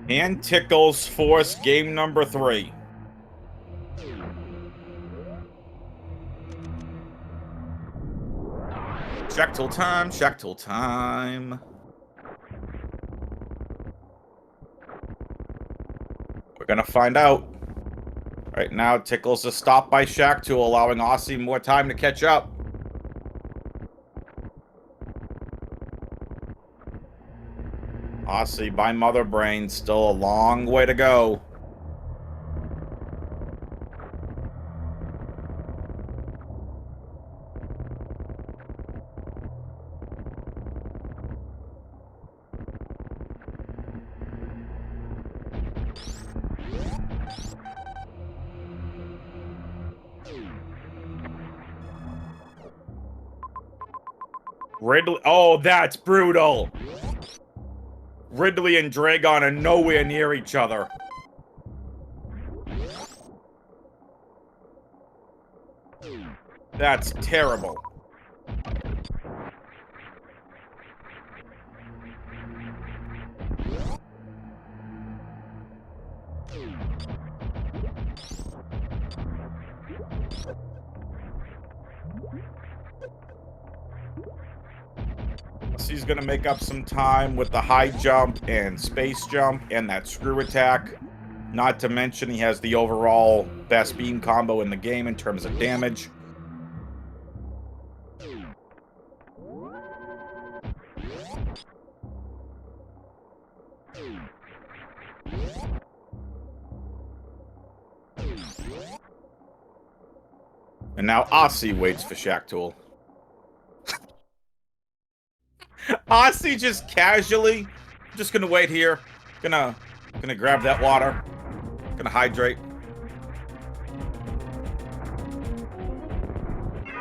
And Tickles force game number 3. Shactal time, Shactal time. We're gonna find out. Right now, Tickles is stopped by Shactal, allowing Osse more time to catch up. Osse by Mother Brain, still a long way to go. Ridley, oh, that's brutal. Ridley and Dragon are nowhere near each other. That's terrible. He's gonna make up some time with the high jump and space jump and that screw attack. Not to mention he has the overall best beam combo in the game in terms of damage. And now Osse waits for Shactal. Osse just casually, just gonna wait here. Gonna grab that water. Gonna hydrate.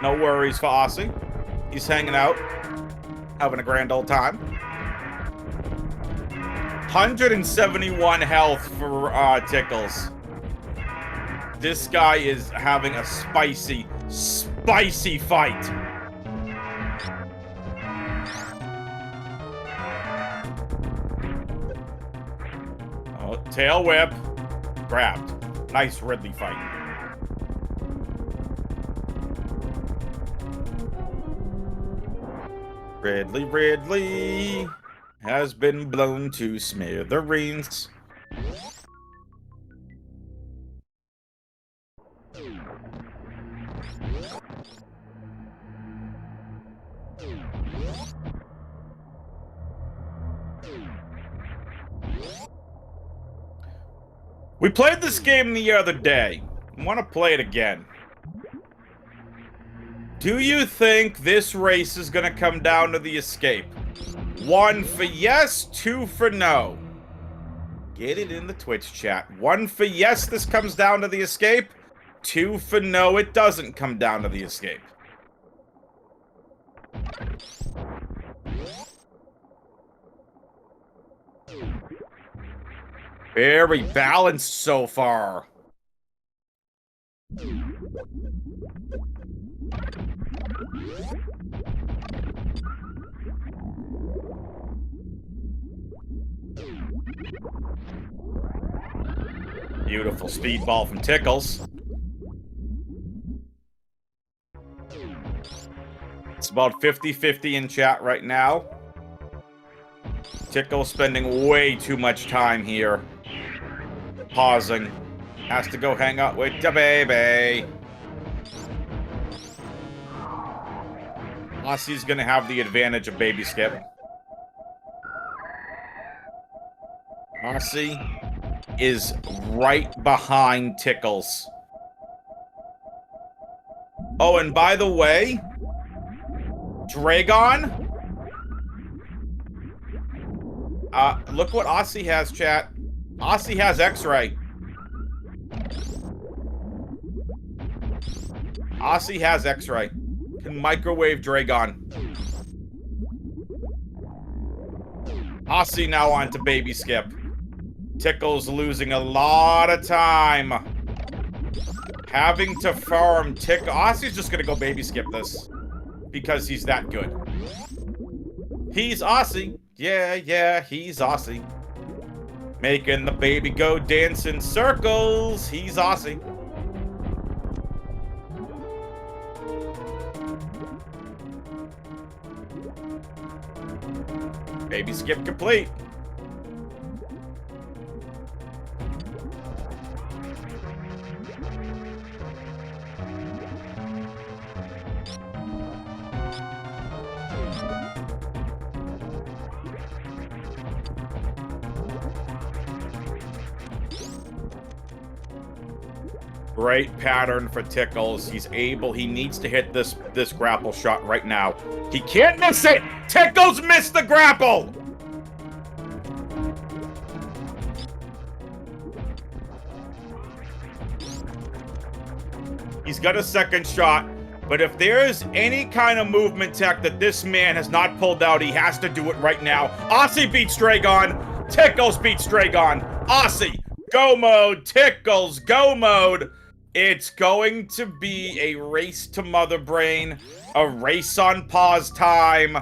No worries for Osse. He's hanging out, having a grand old time. 171 health for Tickles. This guy is having a spicy fight. Oh, tail whip. Grabbed. Nice Ridley fight. Ridley has been blown to smithereens. We played this game the other day. I want to play it again. Do you think this race is going to come down to the escape? 1 for yes, 2 for no. Get it in the Twitch chat. 1 for yes, this comes down to the escape. 2 for no, it doesn't come down to the escape. Very balanced so far. Beautiful speedball from Tickles. It's about 50-50 in chat right now. Tickles spending way too much time here. Pausing. Has to go hang out with the baby. Osse's gonna have the advantage of baby skip. Osse is right behind Tickles. Oh, and by the way, Dragon. Look what Osse has, chat. Osse has X-Ray. Osse has X-Ray. Can microwave Dragon. Osse now on to baby skip. Tickles losing a lot of time. Having to farm Osse's just gonna go baby skip this. Because he's that good. He's Osse. Yeah, he's Osse. Making the baby go dance in circles. He's Osse. Baby skip complete. Great pattern for Tickles. He needs to hit this grapple shot right now. He can't miss it! Tickles missed the grapple! He's got a second shot, but if there's any kind of movement tech that this man has not pulled out, he has to do it right now. Osse beats Dragon. Tickles beats Dragon. Osse, go mode. Tickles, go mode. It's going to be a race to Mother Brain, a race on pause time,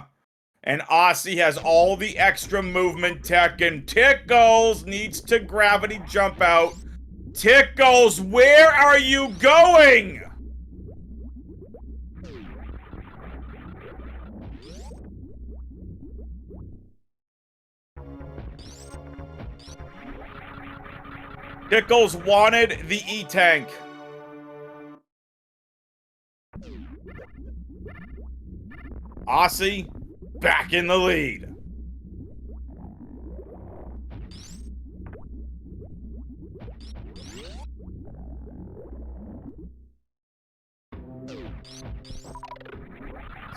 and Osse has all the extra movement tech, and Tickles needs to gravity jump out. Tickles, where are you going? Tickles wanted the E-Tank. Osse back in the lead.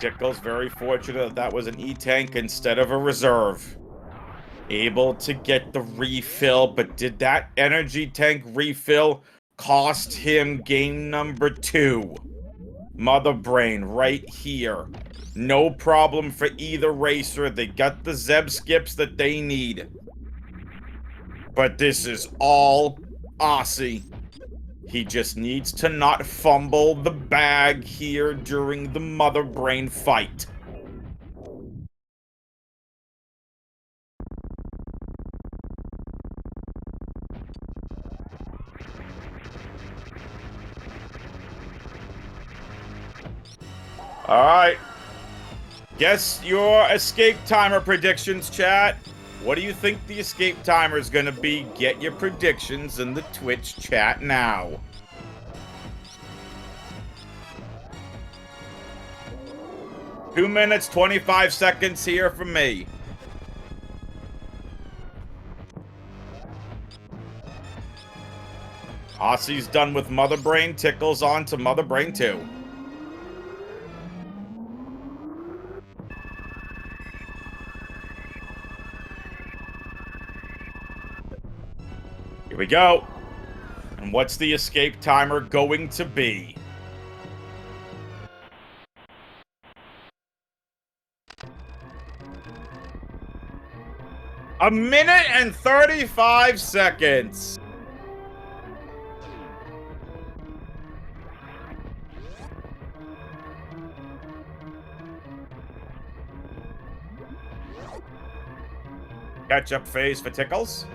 Tickles very fortunate that was an E-Tank instead of a reserve. Able to get the refill, but did that energy tank refill cost him game number 2? Mother Brain right here. No problem for either racer. They got the Zeb skips that they need. But this is all Osse. He just needs to not fumble the bag here during the Mother Brain fight. All right. Guess your escape timer predictions, chat. What do you think the escape timer is going to be? Get your predictions in the Twitch chat now. Two minutes, 25 seconds here from me. Osse's done with Mother Brain. Tickles on to Mother Brain 2. Here we go. And what's the escape timer going to be? A minute and 35 seconds. Catch-up phase for Tickles.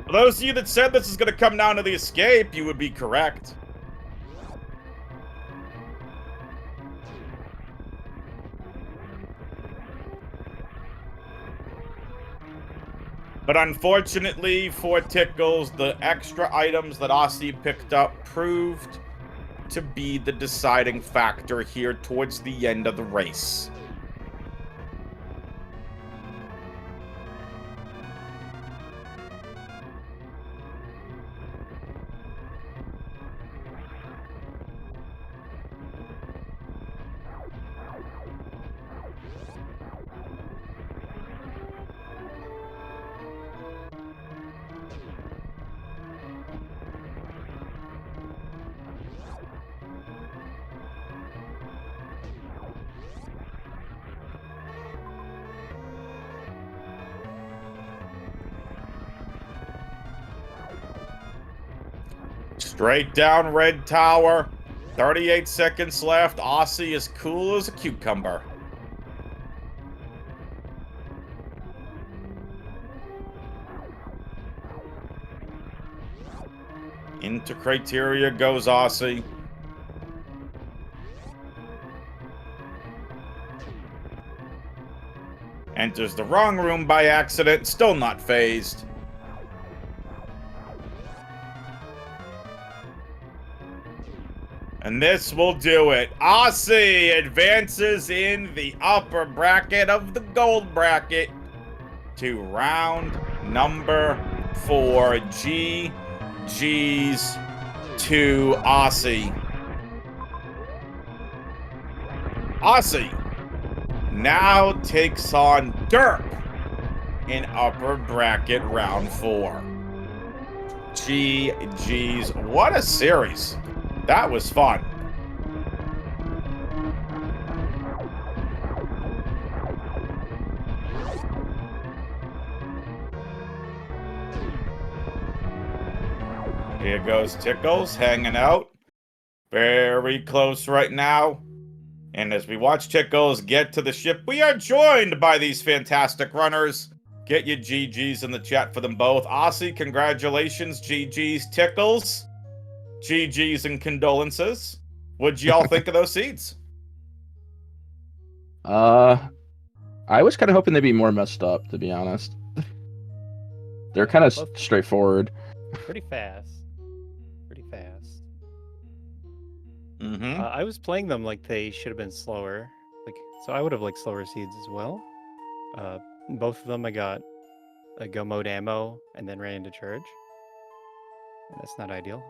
For those of you that said this is going to come down to the escape, you would be correct. But unfortunately for Tickles, the extra items that Osse picked up proved to be the deciding factor here towards the end of the race. Straight down Red Tower. 38 seconds left. Osse is cool as a cucumber. Into criteria goes Osse. Enters the wrong room by accident. Still not phased. And this will do it. Osse advances in the upper bracket of the gold bracket to round number 4. GG's to Osse. Osse now takes on Derp in upper bracket round 4. GG's. What a series. That was fun. Here goes Tickles hanging out. Very close right now. And as we watch Tickles get to the ship, we are joined by these fantastic runners. Get your GGs in the chat for them both. Osse, congratulations. GGs, Tickles. GGs and condolences. What'd y'all think of those seeds? I was kind of hoping they'd be more messed up, to be honest. They're kind of straightforward. Pretty fast. Pretty fast. Mm-hmm. I was playing them like they should have been slower. So I would have liked slower seeds as well. Both of them I got a go mode ammo and then ran into charge. And that's not ideal.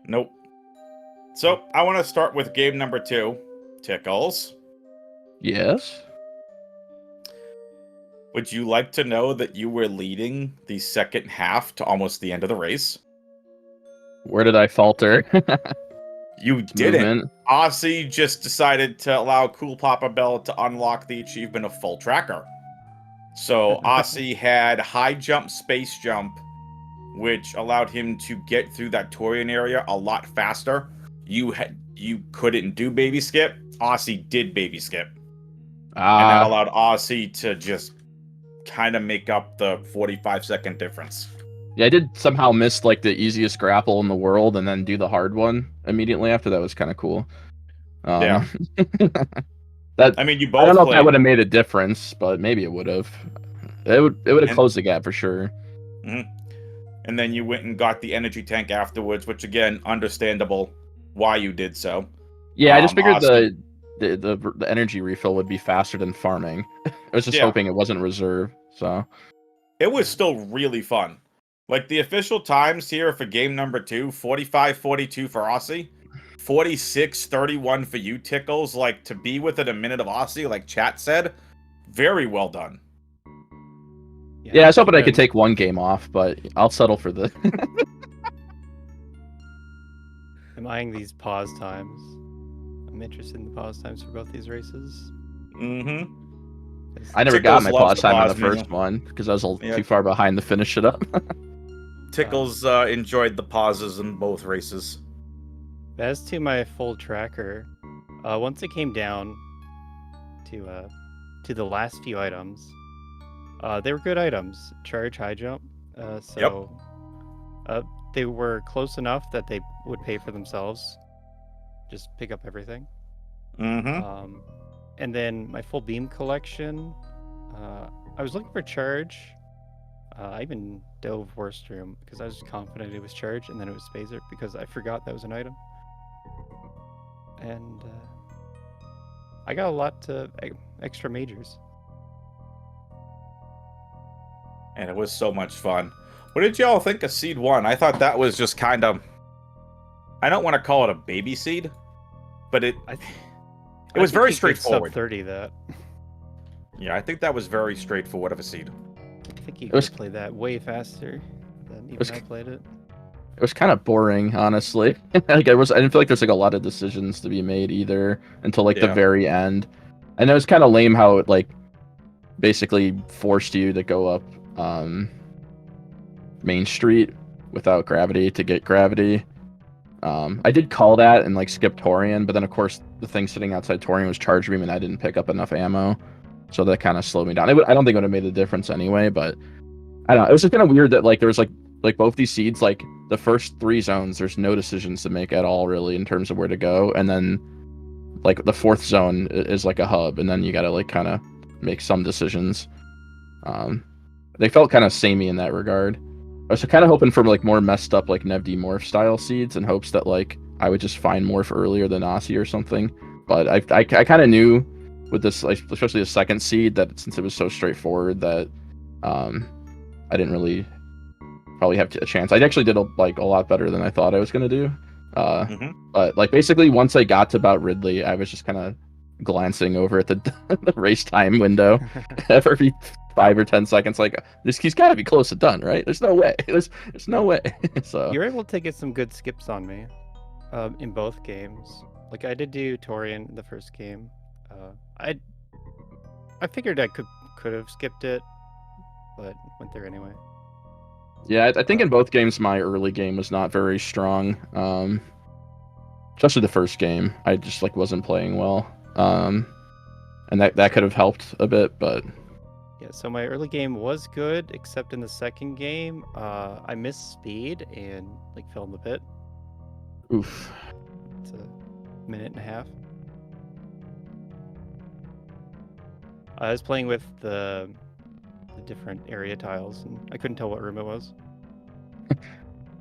Nope. So, I want to start with game number 2. Tickles. Yes. Would you like to know that you were leading the second half to almost the end of the race? Where did I falter? You didn't. Movement. Osse just decided to allow Cool Papa Bell to unlock the achievement of Full Tracker. So, Osse had high jump, space jump, which allowed him to get through that Torian area a lot faster. You couldn't do baby skip. Osse did baby skip. And that allowed Osse to just kind of make up the 45-second difference. Yeah, I did somehow miss like the easiest grapple in the world and then do the hard one immediately after. That was kind of cool. Yeah. That I mean, you I don't both know if that played. would have made a difference, but maybe it would have. It would have And, closed the gap for sure. mhm. And then you went and got the energy tank afterwards, which again, understandable why you did so. Yeah, I just figured Osse. the energy refill would be faster than farming. I was just Yeah. hoping it wasn't reserve. So It was still really fun. Like the official times here for game number 2, 45:42 for Osse, 46:31 for you, Tickles. Like to be within a minute of Osse, like chat said, very well done. yeah, I was hoping I could been- take one game off, but I'll settle for the. I'm eyeing these pause times. I'm interested in the pause times for both these races. Mm-hmm. I never Tickles got my loves pause the time on pause the first menu. one because I was Yeah. too far behind to finish it up. Tickles enjoyed the pauses in both races. As to my full tracker, once it came down to the last few items, they were good items. Charge, high jump. They were close enough that they would pay for themselves. Just pick up everything. Mm-hmm. And then my full beam collection. I was looking for charge. I even dove worst room because I was confident it was charge, and then it was Spazer because I forgot that was an item. And I got a lot of extra majors. And it was so much fun. What did y'all think of Seed 1? I thought that was just kind of... I don't want to call it a baby seed, but it was very straightforward. Sub 30 that. Yeah, I think that was very straightforward of a seed. I think you It was- could play that way faster than even was- I played it. It was kind of boring, honestly. Like I didn't feel like there's like a lot of decisions to be made either until like the Yeah. very end. And it was kind of lame how it like basically forced you to go up Main Street without gravity to get gravity. I did call that and like skip Torian, but then of course the thing sitting outside Torian was charge beam and I didn't pick up enough ammo, so that kind of slowed me down. I don't think it would have made a difference anyway, but I don't know. It was just kind of weird that like there was like both these seeds, like the first 3 zones, there's no decisions to make at all really in terms of where to go, and then like the 4th zone is like a hub, and then you got to like kind of make some decisions. They felt kind of samey in that regard. I was kind of hoping for like more messed up like NevD morph style seeds in hopes that like I would just find morph earlier than Osse or something. But I kind of knew with this, like, especially the second seed, that since it was so straightforward that I didn't really probably have a chance. I actually did a lot better than I thought I was gonna do. But like basically once I got to about Ridley, I was just kind of glancing over at the, the race time window every 5 or 10 seconds, like he's got to be close to done, right? There's no way. There's no way. So You're able to get some good skips on me in both games. Like I did do Torian in the first game. I figured I could have skipped it, but went there anyway. yeah, I think in both games my early game was not very strong. Especially the first game, I just like wasn't playing well. And that could have helped a bit, but Yeah, so my early game was good, except in the second game, I missed speed and like fell in the pit. oof. It's a minute and a half. I was playing with the different area tiles, and I couldn't tell what room it was.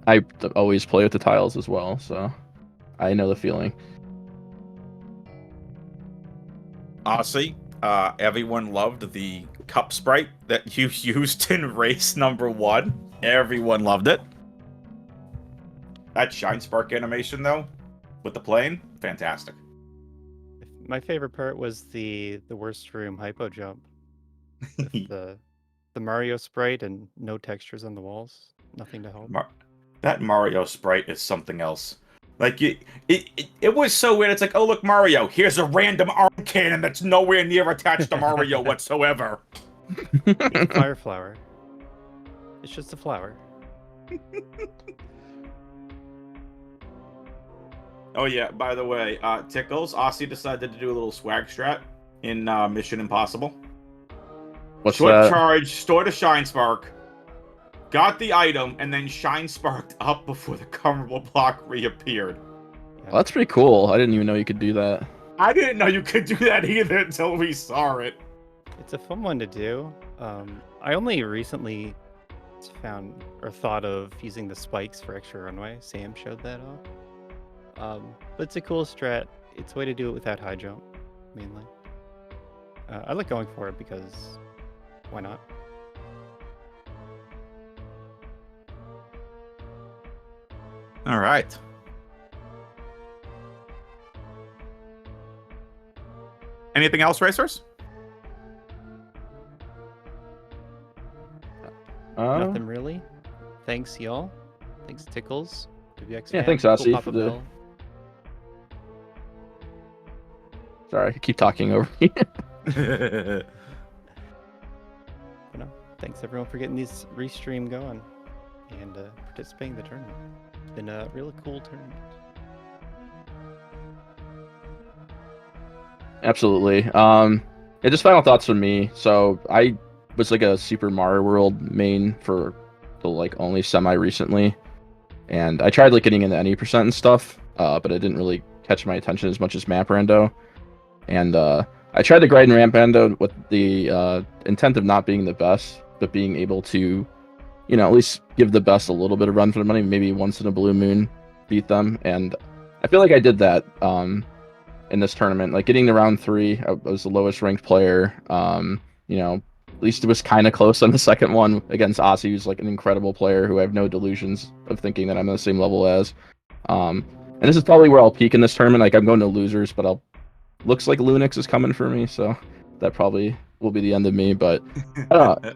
I always play with the tiles as well, so I know the feeling. Osse, everyone loved the cup sprite that you used in race number 1. Everyone loved it. That Shine Spark animation, though, with the plane, fantastic. My favorite part was the worst room hypo jump. With the Mario sprite and no textures on the walls. Nothing to help. That Mario sprite is something else. Like, it was so weird. It's like, oh, look, Mario, here's a random arm cannon that's nowhere near attached to Mario whatsoever. It's a fire flower. It's just a flower. Oh, yeah, by the way, Tickles, Osse decided to do a little swag strat in Mission Impossible. What's Short that? charge, store the Shine Spark, got the item, and then Shine Sparked up before the combo block reappeared. Well, that's pretty cool. I didn't even know you could do that. I didn't know you could do that either until we saw it. It's a fun one to do. I only recently found or thought of using the spikes for extra runway. Sam showed that off. But it's a cool strat. It's a way to do it without high jump, mainly. I like going for it because why not? All right. Anything else, racers? Nothing really. Thanks, y'all. Thanks, Tickles. WX Yeah, fan, thanks, Cool Osse, Papa for the- Bell. Sorry, I keep talking over you. But no, thanks everyone for getting this restream going and participating in the tournament. It's been a really cool tournament. Absolutely. Yeah, just final thoughts from me. So I was like a Super Mario World main for the like only semi recently, and I tried like getting into any percent and stuff, but it didn't really catch my attention as much as Map Rando. And I tried the grind ramp rando with the intent of not being the best, but being able to, you know, at least give the best a little bit of run for the money. Maybe once in a blue moon, beat them, and I feel like I did that in this tournament. Like getting to round 3, I was the lowest ranked player. You know, at least it was kind of close on the second one against Osse, who's like an incredible player who I have no delusions of thinking that I'm on the same level as. And this is probably where I'll peak in this tournament. Like I'm going to losers, but looks like Lunix is coming for me, so that probably will be the end of me. But I don't know.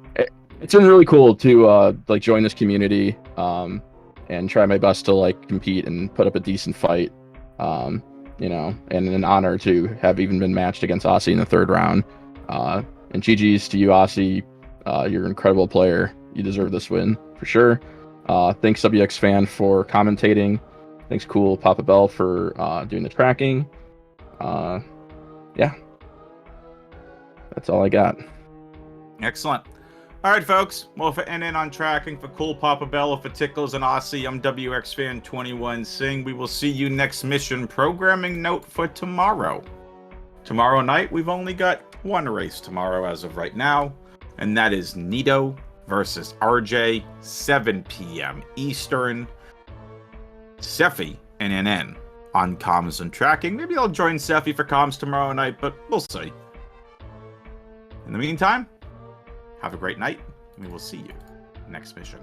It's been really cool to like join this community and try my best to like compete and put up a decent fight. You know, and an honor to have even been matched against Osse in the 3rd round. And GG's to you, Osse. You're an incredible player. You deserve this win for sure. Thanks WX fan for commentating. Thanks Cool Papa Bell for doing the tracking. Yeah, that's all I got. Excellent. All right, folks. Well, for NN on tracking, for Cool Papa Bella, for Tickles and Osse, I'm WX Fan 21 Singh. We will see you next mission. Programming note for tomorrow. Tomorrow night, we've only got one race tomorrow as of right now, and that is Nito versus RJ, 7 p.m. Eastern. Sephi and NN on comms and tracking. Maybe I'll join Sephi for comms tomorrow night, but we'll see. In the meantime, have a great night, and we will see you next mission.